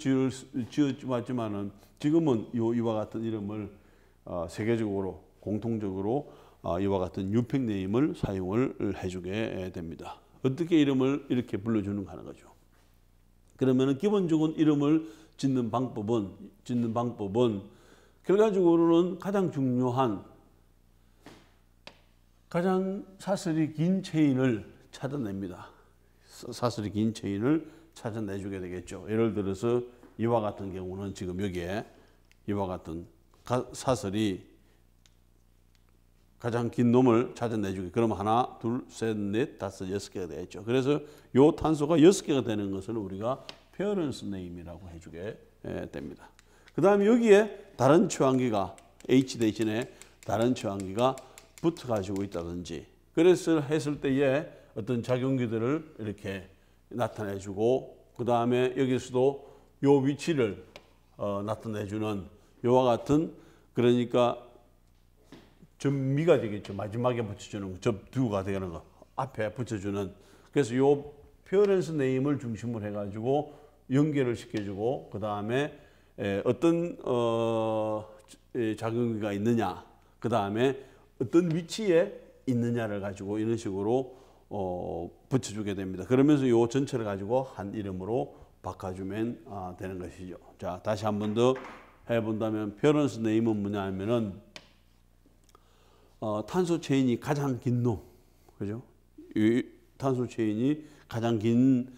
지어왔지만은 지금은 이와 같은 이름을 세계적으로 공통적으로 이와 같은 유팩 네임을 사용을 해주게 됩니다. 어떻게 이름을 이렇게 불러주는가 하는 거죠. 그러면은 기본적인 이름을 짓는 방법은 결과적으로는 가장 중요한 가장 사슬이 긴 체인을 찾아냅니다. 사슬이 긴 체인을 찾아내주게 되겠죠. 예를 들어서 이와 같은 경우는 지금 여기에 이와 같은 사슬이 가장 긴 놈을 찾아내주게. 그럼 하나, 둘, 셋, 넷, 다섯, 여섯 개가 되겠죠. 그래서 이 탄소가 6개가 되는 것을 우리가 페어런스 네임이라고 해주게 됩니다. 그 다음에 여기에 다른 최환기가 H 대신에 다른 최환기가 붙어 가지고 있다든지, 그래서 했을 때에 어떤 작용기들을 이렇게 나타내주고, 그 다음에 여기서도 요 위치를 나타내주는 이와 같은 그러니까 접미가 되겠죠. 마지막에 붙여주는 거, 접두가 되는 거, 앞에 붙여주는. 그래서 요 페어런스 네임을 중심으로 해가지고 연결을 시켜주고 그 다음에 어떤 작용기가 있느냐, 그 다음에 어떤 위치에 있느냐를 가지고 이런 식으로 붙여주게 됩니다. 그러면서 요 전체를 가지고 한 이름으로 바꿔주면 되는 것이죠. 자, 다시 한 번 더 해본다면 페어런스 네임은 뭐냐 하면은 탄소 체인이 가장 긴 놈, 그죠? 이 탄소 체인이 가장 긴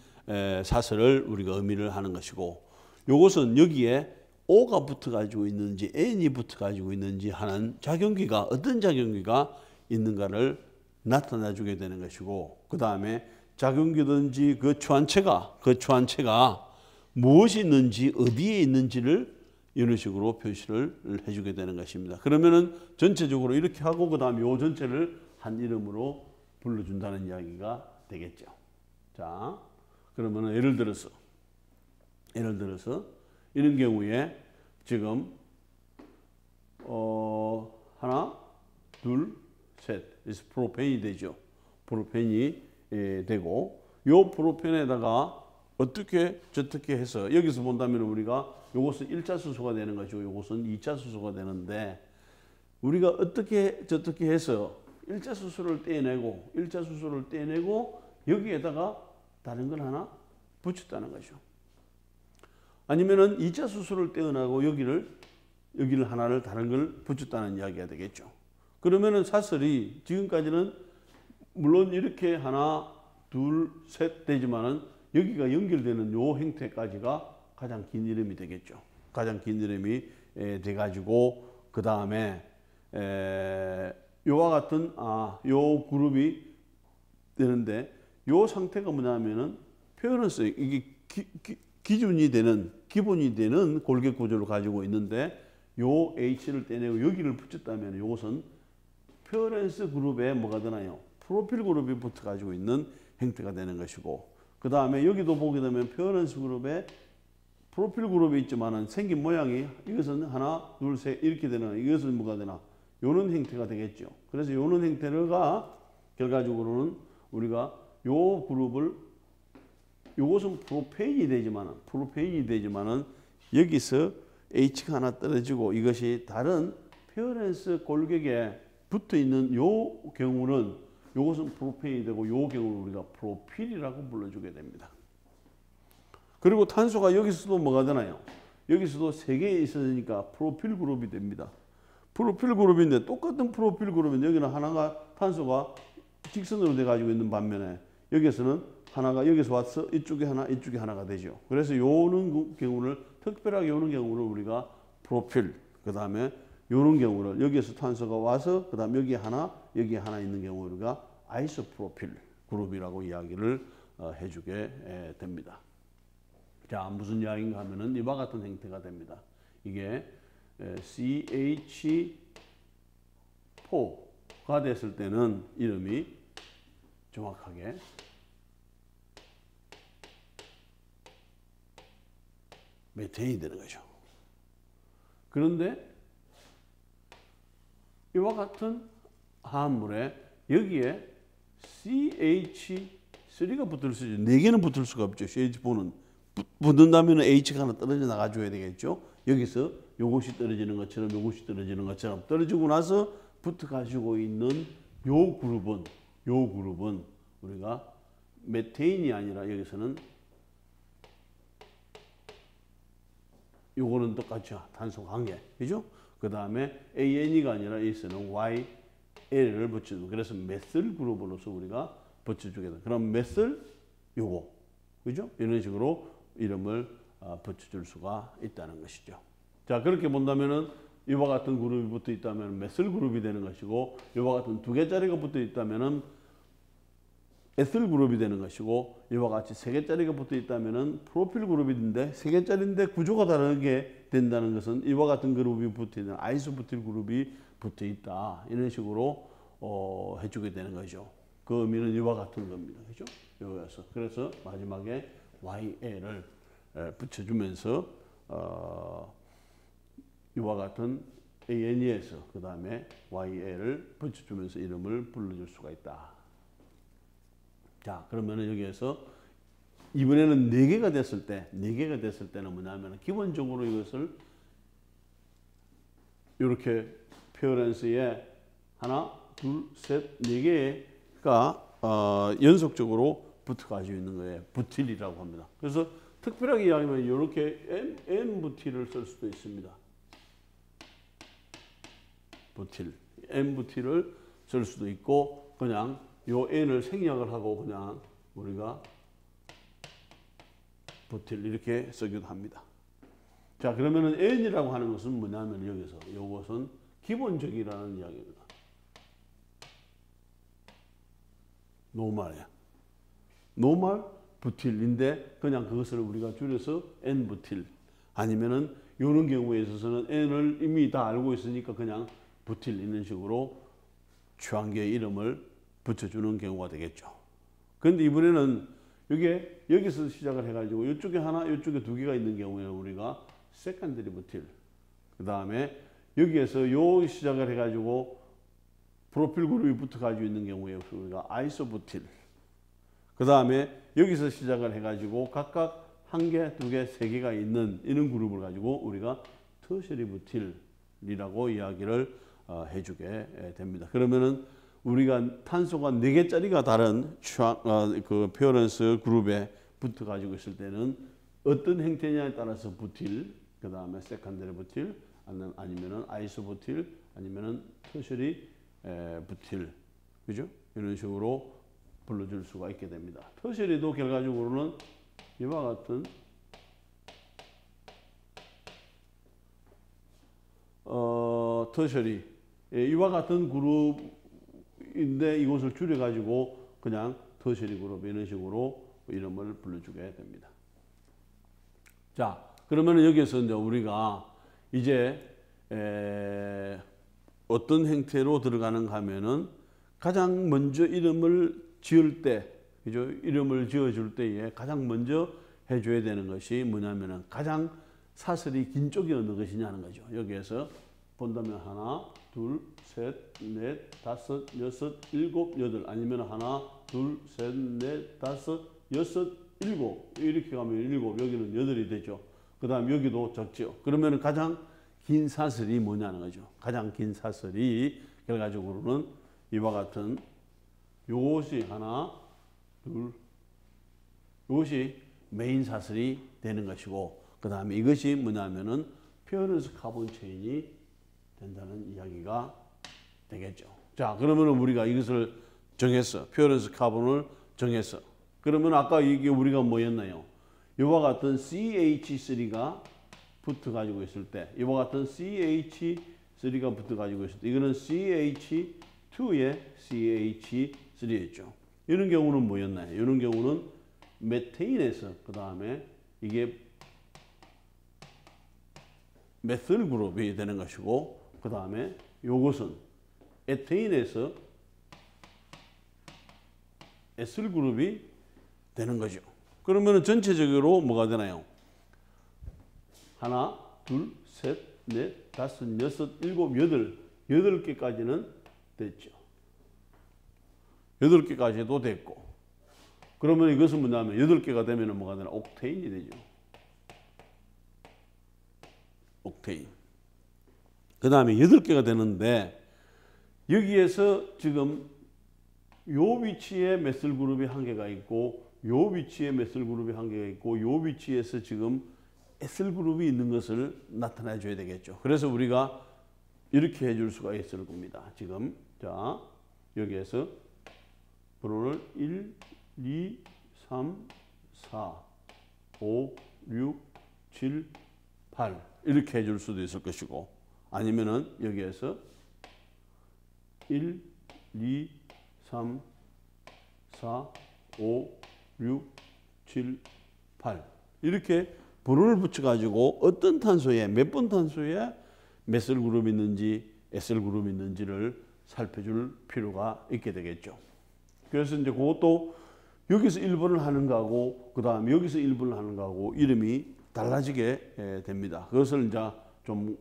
사슬을 우리가 의미를 하는 것이고, 요것은 여기에 O가 붙어 가지고 있는지 N이 붙어 가지고 있는지 하는 작용기가 어떤 작용기가 있는가를 나타내 주게 되는 것이고, 그 다음에 작용기든지 그 추한체가 무엇이 있는지 어디에 있는지를 이런 식으로 표시를 해주게 되는 것입니다. 그러면은 전체적으로 이렇게 하고 그 다음에 요 전체를 한 이름으로 불러준다는 이야기가 되겠죠. 자, 그러면은 예를 들어서 이런 경우에 지금 하나, 둘, 셋, 그래서 프로펜이 되죠. 프로펜이 되고 요 프로펜에다가 어떻게 저떻게 해서 여기서 본다면 우리가 요것은 1차 수소가 되는 것이고 요것은 2차 수소가 되는데, 우리가 어떻게 저떻게 해서 1차 수소를 떼내고 여기에다가 다른 걸 하나 붙였다는 거죠. 아니면은 2차 수소를 떼어나고 여기를 하나를 다른 걸 붙였다는 이야기가 되겠죠. 그러면은 사슬이 지금까지는 물론 이렇게 하나, 둘, 셋 되지만은 여기가 연결되는 요 형태까지가 가장 긴 이름이 되겠죠. 가장 긴 이름이 돼가지고 그 다음에 요와 같은 요 그룹이 되는데, 요 상태가 뭐냐면은 페어런스, 이게 기본이 되는 골격 구조를 가지고 있는데 요 H를 떼내고 여기를 붙였다면 요것은 페어런스 그룹에 뭐가 되나요? 프로필 그룹이 붙어 가지고 있는 형태가 되는 것이고, 그 다음에 여기도 보게 되면 페어런스 그룹에 프로필 그룹이 있지만은 생긴 모양이 이것은 하나, 둘, 셋 이렇게 되는, 이것은 뭐가 되나? 요런 형태가 되겠죠. 그래서 요런 형태가 결과적으로는 우리가 요 그룹을, 요것은 프로페인이 되지만은 여기서 H가 하나 떨어지고 이것이 다른 페어런스 골격에 붙어 있는 요 경우는 요것은 프로페인이 되고 요 경우는 우리가 프로필이라고 불러주게 됩니다. 그리고 탄소가 여기서도 뭐가 되나요? 여기서도 3개 있으니까 프로필 그룹이 됩니다. 프로필 그룹인데 똑같은 프로필 그룹인데 여기는 하나가 탄소가 직선으로 돼 가지고 있는 반면에 여기서는 하나가 여기서 와서 이쪽에 하나가 되죠. 그래서 요는 경우를 특별하게 요는 경우를 우리가 프로필, 그 다음에 요런 경우를 여기에서 탄소가 와서 그 다음 여기에 하나 있는 경우 우리가 아이소프로필 그룹이라고 이야기를 해주게 됩니다. 자, 무슨 이야기인가 하면은 이와 같은 형태가 됩니다. 이게 CH4가 됐을 때는 이름이 정확하게 메테인이 되는 거죠. 그런데 이와 같은 화합물에 여기에 CH3가 붙을 수 있죠. 4개는 붙을 수가 없죠. CH4는 붙는다면 H가 하나 떨어져 나가줘야 되겠죠. 여기서 요것이 떨어지는 것처럼 떨어지고 나서 붙어 가지고 있는 요 그룹은 우리가 메테인이 아니라 여기서는 요거는 똑같죠. 탄소 관계. 그죠? 그 다음에 AN이가 아니라 여기서는 YL을 붙여주고, 그래서 메슬 그룹으로서 우리가 붙여주게 돼. 그럼 메슬 요거. 그죠? 이런 식으로 이름을 붙여줄 수가 있다는 것이죠. 자, 그렇게 본다면은 이와 같은 그룹이 붙어 있다면 메슬 그룹이 되는 것이고, 이와 같은 2개짜리가 붙어 있다면은 에슬 그룹이 되는 것이고, 이와 같이 3개짜리가 붙어 있다면은 프로필 그룹인데 3개짜리인데 구조가 다르게 된다는 것은 이와 같은 그룹이 붙어 있는 아이소프틸 그룹이 붙어 있다. 이런 식으로 해주게 되는 거죠. 그 의미는 이와 같은 겁니다. 그죠? 여기서. 그래서 마지막에 YL을 붙여주면서 이와 같은 ANE에서 그 다음에 YL을 붙여주면서 이름을 불러줄 수가 있다. 자, 그러면은 여기에서 이번에는 4개가 됐을 때, 4개가 됐을 때는 뭐냐면 기본적으로 이것을 이렇게 페어런스에 하나, 둘, 셋, 4개가 연속적으로 붙어 가지고 있는 거예요. 부틸이라고 합니다. 그래서 특별하게 이야기하면 이렇게 N 부틸을 쓸 수도 있습니다. 부틸, N 부틸을 쓸 수도 있고 그냥 요 N을 생략을 하고 그냥 우리가 부틸 이렇게 쓰기도 합니다. 자, 그러면은 N이라고 하는 것은 뭐냐면 여기서 이것은 기본적이라는 이야기입니다. 노멀이야. 노멀 부틸인데 그냥 그것을 우리가 줄여서 N 부틸 아니면은 이런 경우에 있어서는 N을 이미 다 알고 있으니까 그냥 부틸 이런 식으로 추한계의 이름을 붙여주는 경우가 되겠죠. 그런데 이번에는 이게 여기서 시작을 해가지고 이쪽에 하나, 이쪽에 2개가 있는 경우에는 우리가 세컨더리 부틸. 그 다음에 여기에서 요 시작을 해가지고 프로필 그룹이 붙어 가지고 있는 경우에 우리가 아이소 부틸. 그 다음에 여기서 시작을 해가지고 각각 1개, 2개, 3개가 있는 이런 그룹을 가지고 우리가 터셔리 부틸이라고 이야기를 해주게 됩니다. 그러면은 우리가 탄소가 4개짜리가 다른 그 페어런스 그룹에 붙어 가지고 있을 때는 어떤 형태냐에 따라서 부틸, 그 다음에 세컨더리 부틸, 아니면은 아이소 부틸, 아니면은 터셔리 부틸, 그죠? 이런 식으로 불러줄 수가 있게 됩니다. 터셔리도 결과적으로는 이와 같은 터셔리 이와 같은 그룹인데 이것을 줄여가지고 그냥 터셔리 그룹 이런 식으로 이름을 불러주게 됩니다. 자, 그러면 여기서 이제 우리가 이제 어떤 형태로 들어가는가 하면은 가장 먼저 이름을 지을 때, 그죠? 이름을 지어줄 때에 가장 먼저 해줘야 되는 것이 뭐냐면은 가장 사슬이 긴 쪽이 어느 것이냐는 거죠. 여기에서 본다면 하나, 둘, 셋, 넷, 다섯, 여섯, 일곱, 여덟 아니면 하나, 둘, 셋, 넷, 다섯, 여섯, 일곱 이렇게 가면 일곱, 여기는 여덟이 되죠. 그 다음 여기도 적죠. 그러면 가장 긴 사슬이 뭐냐는 거죠. 가장 긴 사슬이 결과적으로는 이와 같은 요것이 하나, 둘, 요것이 메인 사슬이 되는 것이고 그 다음에 이것이 뭐냐면은 페어런스 카본 체인이 된다는 이야기가 되겠죠. 자, 그러면 우리가 이것을 정했어. 페어런스 카본을 정했어. 그러면 아까 이게 우리가 뭐였나요? 이와 같은 CH3가 붙어 가지고 있을 때, 이와 같은 CH3가 붙어 가지고 있을 때, 이거는 CH2에 CH3였죠. 이런 경우는 뭐였나요? 이런 경우는 메테인에서 그 다음에 이게 메틸 그룹이 되는 것이고, 그 다음에 요것은 에테인에서 에틸 그룹이 되는 거죠. 그러면 전체적으로 뭐가 되나요? 하나, 둘, 셋, 넷, 다섯, 여섯, 일곱, 여덟. 8개까지는 됐죠. 8개까지도 됐고. 그러면 이것은 뭐냐면 8개가 되면 뭐가 되나? 옥테인이 되죠. 옥테인. 그 다음에 8개가 되는데 여기에서 지금 요 위치에 메틸 그룹이 1개가 있고 요 위치에 메틸 그룹이 1개가 있고 요 위치에서 지금 에틸 그룹이 있는 것을 나타내 줘야 되겠죠. 그래서 우리가 이렇게 해줄 수가 있을 겁니다. 지금 자 여기에서 번호를 1, 2, 3, 4, 5, 6, 7, 8 이렇게 해줄 수도 있을 것이고 아니면은 여기에서 1, 2, 3, 4, 5, 6, 7, 8 이렇게 번호를 붙여가지고 어떤 탄소에 몇 번 탄소에 메틸 그룹이 있는지 에틸 그룹이 있는지를 살펴줄 필요가 있게 되겠죠. 그래서 이제 그것도 여기서 1번을 하는 거하고 그 다음에 여기서 1번을 하는 거하고 이름이 달라지게 됩니다. 그것을 이제 좀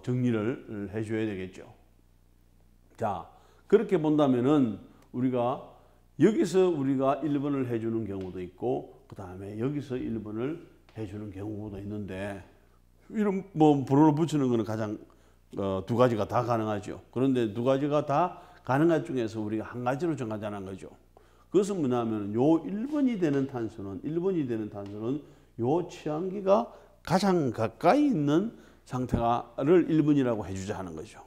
정리를 해줘야 되겠죠. 자, 그렇게 본다면은 우리가 여기서 우리가 1번을 해주는 경우도 있고 그 다음에 여기서 1번을 해주는 경우도 있는데 이런 뭐 번호를 붙이는 거는 가장 두 가지가 다 가능하죠. 그런데 두 가지가 다 가능한 중에서 우리가 한 가지로 정하자는 거죠. 그것은 뭐냐면 요 1번이 되는 탄소는 요 취항기가 가장 가까이 있는 상태를 1번이라고 해주자 하는 거죠.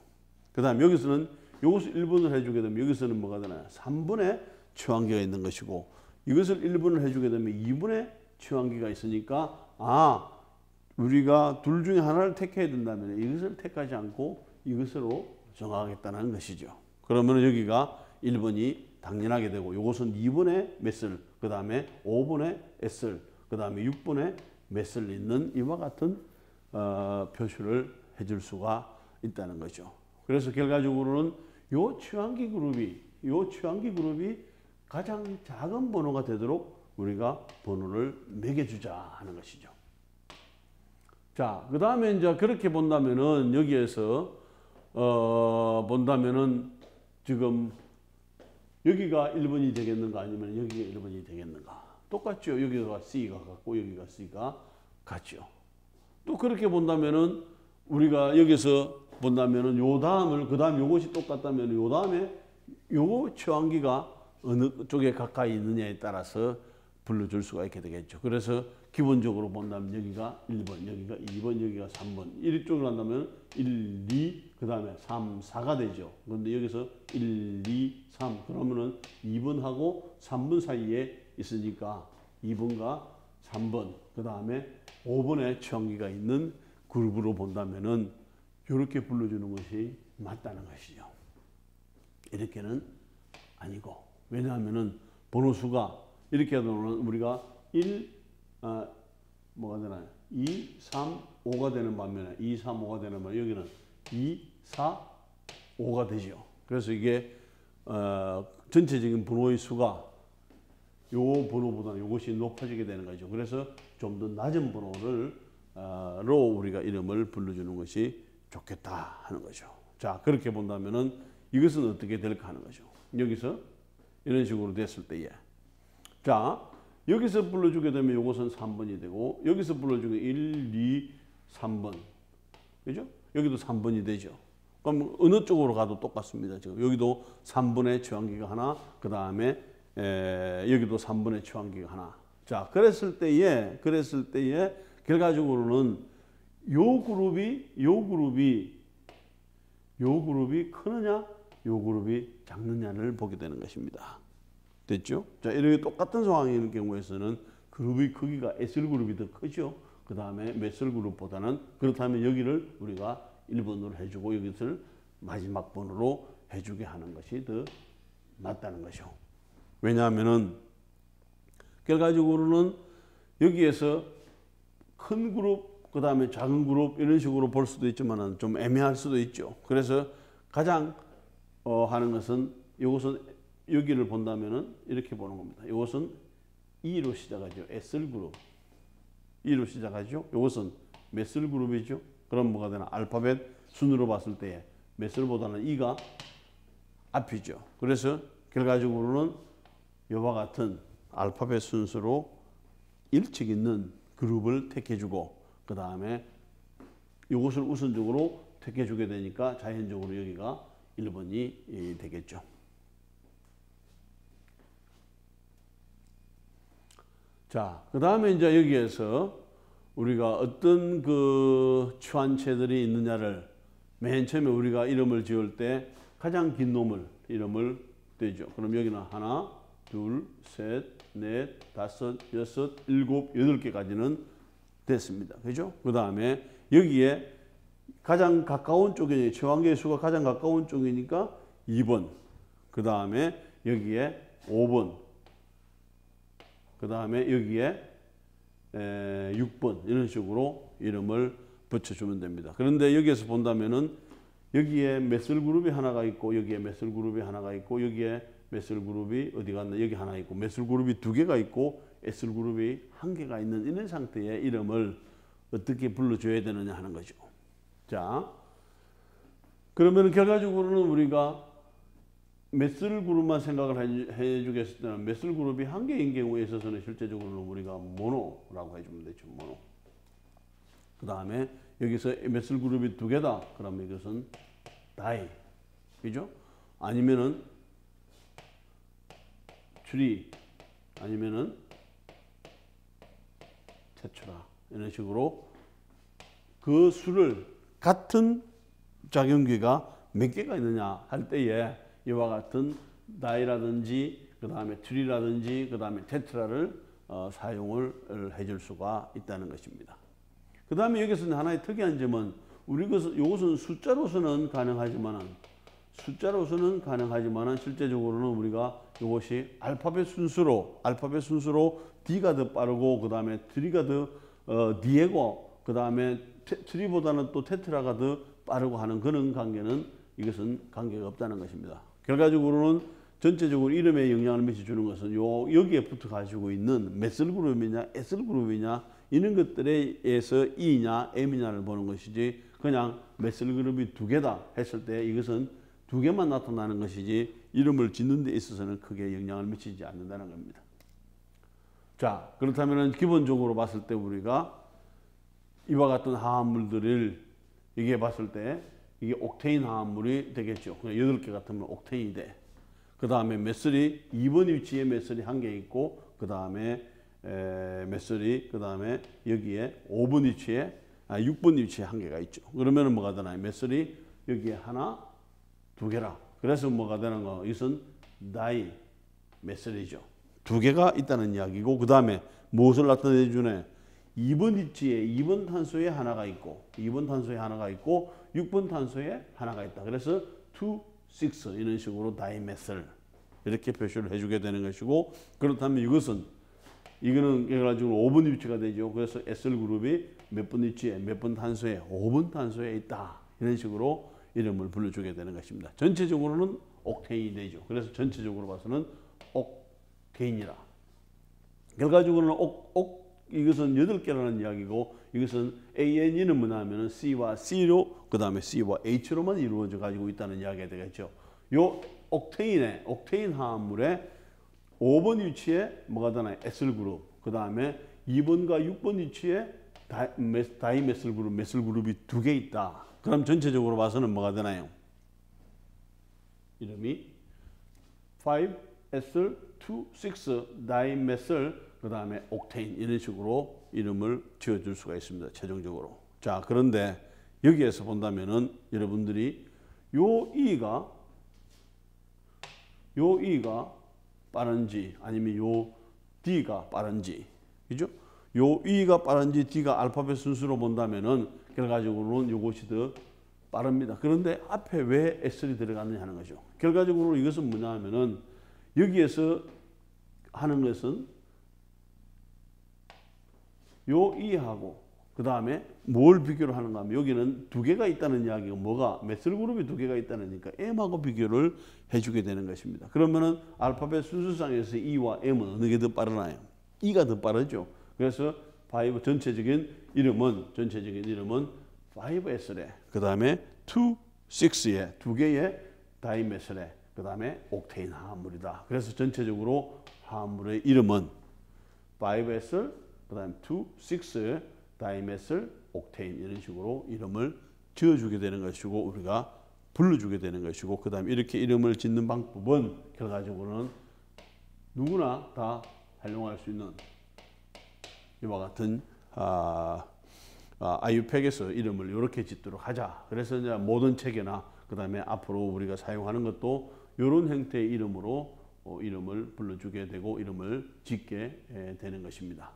그 다음에 여기서는 이것을 1번을 해주게 되면 여기서는 뭐가 되나요? 3번의 취항기가 있는 것이고 이것을 1번을 해주게 되면 2번의 취항기가 있으니까 우리가 둘 중에 하나를 택해야 된다면 이것을 택하지 않고 이것으로 정하겠다는 것이죠. 그러면 여기가 1번이 당연하게 되고 이것은 2번의 메슬, 그 다음에 5번의 S를, 그 다음에 6번의 메슬 있는 이와 같은 표시를 해줄 수가 있다는 거죠. 그래서 결과적으로는 요 취항기 그룹이 가장 작은 번호가 되도록 우리가 번호를 매겨주자 하는 것이죠. 자, 그 다음에 이제 그렇게 본다면은 여기에서 본다면은 지금 여기가 1번이 되겠는가 아니면 여기가 1번이 되겠는가? 똑같죠. 여기가 C가 같고 여기가 C가 같죠. 또 그렇게 본다면은 우리가 여기서 본다면은 요 다음을 그 다음 요것이 똑같다면 요 다음에 요 취항기가 어느 쪽에 가까이 있느냐에 따라서 불러줄 수가 있게 되겠죠. 그래서 기본적으로 본다면 여기가 1번, 여기가 2번, 여기가 3번. 이쪽으로 한다면 1, 2, 그 다음에 3, 4가 되죠. 그런데 여기서 1, 2, 3. 그러면은 2번하고 3번 사이에 있으니까 2번과 3번, 그 다음에 5번의 취항기가 있는 그룹으로 본다면은 이렇게 불러주는 것이 맞다는 것이죠. 이렇게는 아니고. 왜냐하면은 번호수가 이렇게 하면 우리가 뭐가 되나요? 2, 3, 5가 되는 반면에 2, 3, 5가 되는 반면에 여기는 2, 4, 5가 되죠. 그래서 이게 전체적인 번호의 수가 요 번호보다는 이것이 높아지게 되는 거죠. 그래서 좀 더 낮은 번호로 우리가 이름을 불러주는 것이 좋겠다 하는 거죠. 자, 그렇게 본다면은 이것은 어떻게 될까 하는 거죠. 여기서 이런 식으로 됐을 때에 자, 여기서 불러주게 되면 이것은 3번이 되고 여기서 불러주게 1, 2, 3번. 그죠? 여기도 3번이 되죠. 그럼 어느 쪽으로 가도 똑같습니다. 지금 여기도 3번의 취항기가 하나, 그 다음에 여기도 3번의 취항기가 하나. 자, 그랬을 때에 결과적으로는 요 그룹이 크느냐, 요 그룹이 작느냐를 보게 되는 것입니다. 됐죠? 자, 이렇게 똑같은 상황인 경우에서는 그룹의 크기가 Sl 그룹이 더 크죠. 그 다음에 메슬 그룹보다는 그렇다면 여기를 우리가 1번으로 해주고 여기를 마지막 번호로 해주게 하는 것이 더 맞다는 것이죠. 왜냐하면은 결과적으로는 여기에서 큰 그룹, 그 다음에 작은 그룹 이런 식으로 볼 수도 있지만 좀 애매할 수도 있죠. 그래서 가장 하는 것은 이것은 여기를 본다면은 이렇게 보는 겁니다. 이것은 E로 시작하죠. Sl 그룹. E로 시작하죠. 이것은 메슬 그룹이죠. 그럼 뭐가 되나? 알파벳 순으로 봤을 때 메슬보다는 E가 앞이죠. 그래서 결과적으로는 이와 같은 알파벳 순서로 일찍 있는 그룹을 택해주고 그 다음에 이것을 우선적으로 택해주게 되니까 자연적으로 여기가 1번이 되겠죠. 자, 그 다음에 이제 여기에서 우리가 어떤 그 취환체들이 있느냐를 맨 처음에 우리가 이름을 지을 때 가장 긴 놈을 이름을 대죠. 그럼 여기는 하나, 둘, 셋, 넷, 다섯, 여섯, 일곱, 여덟 개까지는 됐습니다. 그죠? 그 다음에 여기에 가장 가까운 쪽에 취환계의 수가 가장 가까운 쪽이니까 2번. 그 다음에 여기에 5번. 그 다음에 여기에 6번 이런 식으로 이름을 붙여주면 됩니다. 그런데 여기에서 본다면은 여기에 메슬 그룹이 하나가 있고 여기에 메슬 그룹이 하나가 있고 여기에 메슬 그룹이 어디 갔나 여기 하나 있고 메슬 그룹이 두 개가 있고 에슬 그룹이 한 개가 있는 이런 상태의 이름을 어떻게 불러줘야 되느냐 하는 거죠. 자, 그러면 결과적으로는 우리가 메슬 그룹만 생각을 해주겠을 때는 메슬 그룹이 한 개인 경우에 있어서는 실제적으로는 우리가 모노라고 해주면 되죠. 모노. 그 다음에 여기서 메슬 그룹이 두 개다. 그러면 이것은 다이. 그죠? 아니면은 트리. 아니면은 테트라. 이런 식으로 그 수를 같은 작용기가 몇 개가 있느냐 할 때에 이와 같은 다이라든지 그 다음에 트리라든지 그 다음에 테트라를 사용을 해줄 수가 있다는 것입니다. 그 다음에 여기서는 하나의 특이한 점은 이것은 숫자로서는 가능하지만은 실제적으로는 우리가 이것이 알파벳 순수로 D가 더 빠르고 그 다음에 트리가 더 D이고 그 다음에 트리보다는 또 테트라가 더 빠르고 하는 그런 관계는 이것은 관계가 없다는 것입니다. 결과적으로는 전체적으로 이름에 영향을 미쳐주는 것은 여기에 붙어 가지고 있는 메슬 그룹이냐 에슬 그룹이냐 이런 것들에 의해서 E냐 M이냐를 보는 것이지 그냥 메슬 그룹이 두 개다 했을 때 이것은 두 개만 나타나는 것이지 이름을 짓는 데 있어서는 크게 영향을 미치지 않는다는 겁니다. 자, 그렇다면 기본적으로 봤을 때 우리가 이와 같은 화합물들을 이게 봤을 때 이게 옥테인 화합물이 되겠죠. 그냥 8개 같으면 옥테인이 돼. 그 다음에 메슬이 2번 위치에 메슬이 한 개 있고 그 다음에 메슬이 그 다음에 여기에 5번 위치에 6번 위치에 한 개가 있죠. 그러면은 뭐가 되나요? 메슬이 여기에 하나, 두 개라. 그래서 뭐가 되는 거? 이것은 다이 메슬이죠. 두 개가 있다는 이야기고 그 다음에 무엇을 나타내 주네? 2번 위치에 2번 탄소에 하나가 있고 2번 탄소에 하나가 있고 6번 탄소에 하나가 있다. 그래서 2, 6 이런 식으로 다이메슬 이렇게 표시를 해주게 되는 것이고 그렇다면 이거는 그래가지고 5번 위치가 되죠. 그래서 에슬 그룹이 몇 번 위치에 몇 번 탄소에 5번 탄소에 있다. 이런 식으로 이름을 불러주게 되는 것입니다. 전체적으로는 옥테인이 되죠. 그래서 전체적으로 봐서는 옥테인이라. 결과적으로는 이것은 8개라는 이야기고 이것은 ANE는 뭐냐 하면 C와 C로 그 다음에 C와 H로만 이루어져 가지고 있다는 이야기가 되겠죠. 요 옥테인 화합물의 5번 위치에 뭐가 되나요? 에슬 그룹. 그 다음에 2번과 6번 위치에 다이메슬 그룹, 메슬 그룹이 두 개 있다. 그럼 전체적으로 봐서는 뭐가 되나요? 이름이 5에슬 2, 6 다이메슬 그 다음에 옥테인 이런 식으로 이름을 지어줄 수가 있습니다. 최종적으로. 자, 그런데 여기에서 본다면은 여러분들이 요 E가 빠른지 아니면 요 D가 빠른지, 그죠? 요 E가 빠른지 D가 알파벳 순수로 본다면은 결과적으로는 요것이 더 빠릅니다. 그런데 앞에 왜 S이 들어갔느냐 하는 거죠. 결과적으로 이것은 뭐냐 하면은 여기에서 하는 것은 요 E하고 그 다음에 뭘 비교를 하는가 하면 여기는 두 개가 있다는 이야기가 뭐가 메슬 그룹이 두 개가 있다니까 M하고 비교를 해주게 되는 것입니다. 그러면은 알파벳 순서상에서 E와 M은 어느 게 더 빠르나요? E가 더 빠르죠. 그래서 5 전체적인 이름은 5S래. 그 다음에 2, 6에 두 개의 다이메슬에 그 다음에 옥테인 화합물이다. 그래서 전체적으로 화합물의 이름은 5S 그 다음 2, 6 다이메슬 옥테인 이런 식으로 이름을 지어주게 되는 것이고 우리가 불러주게 되는 것이고 그 다음 이렇게 이름을 짓는 방법은 결과적으로는 누구나 다 활용할 수 있는 이와 같은 IUPAC에서 이름을 이렇게 짓도록 하자. 그래서 이제 모든 체계나 그 다음에 앞으로 우리가 사용하는 것도 이런 형태의 이름으로 이름을 불러주게 되고 이름을 짓게 되는 것입니다.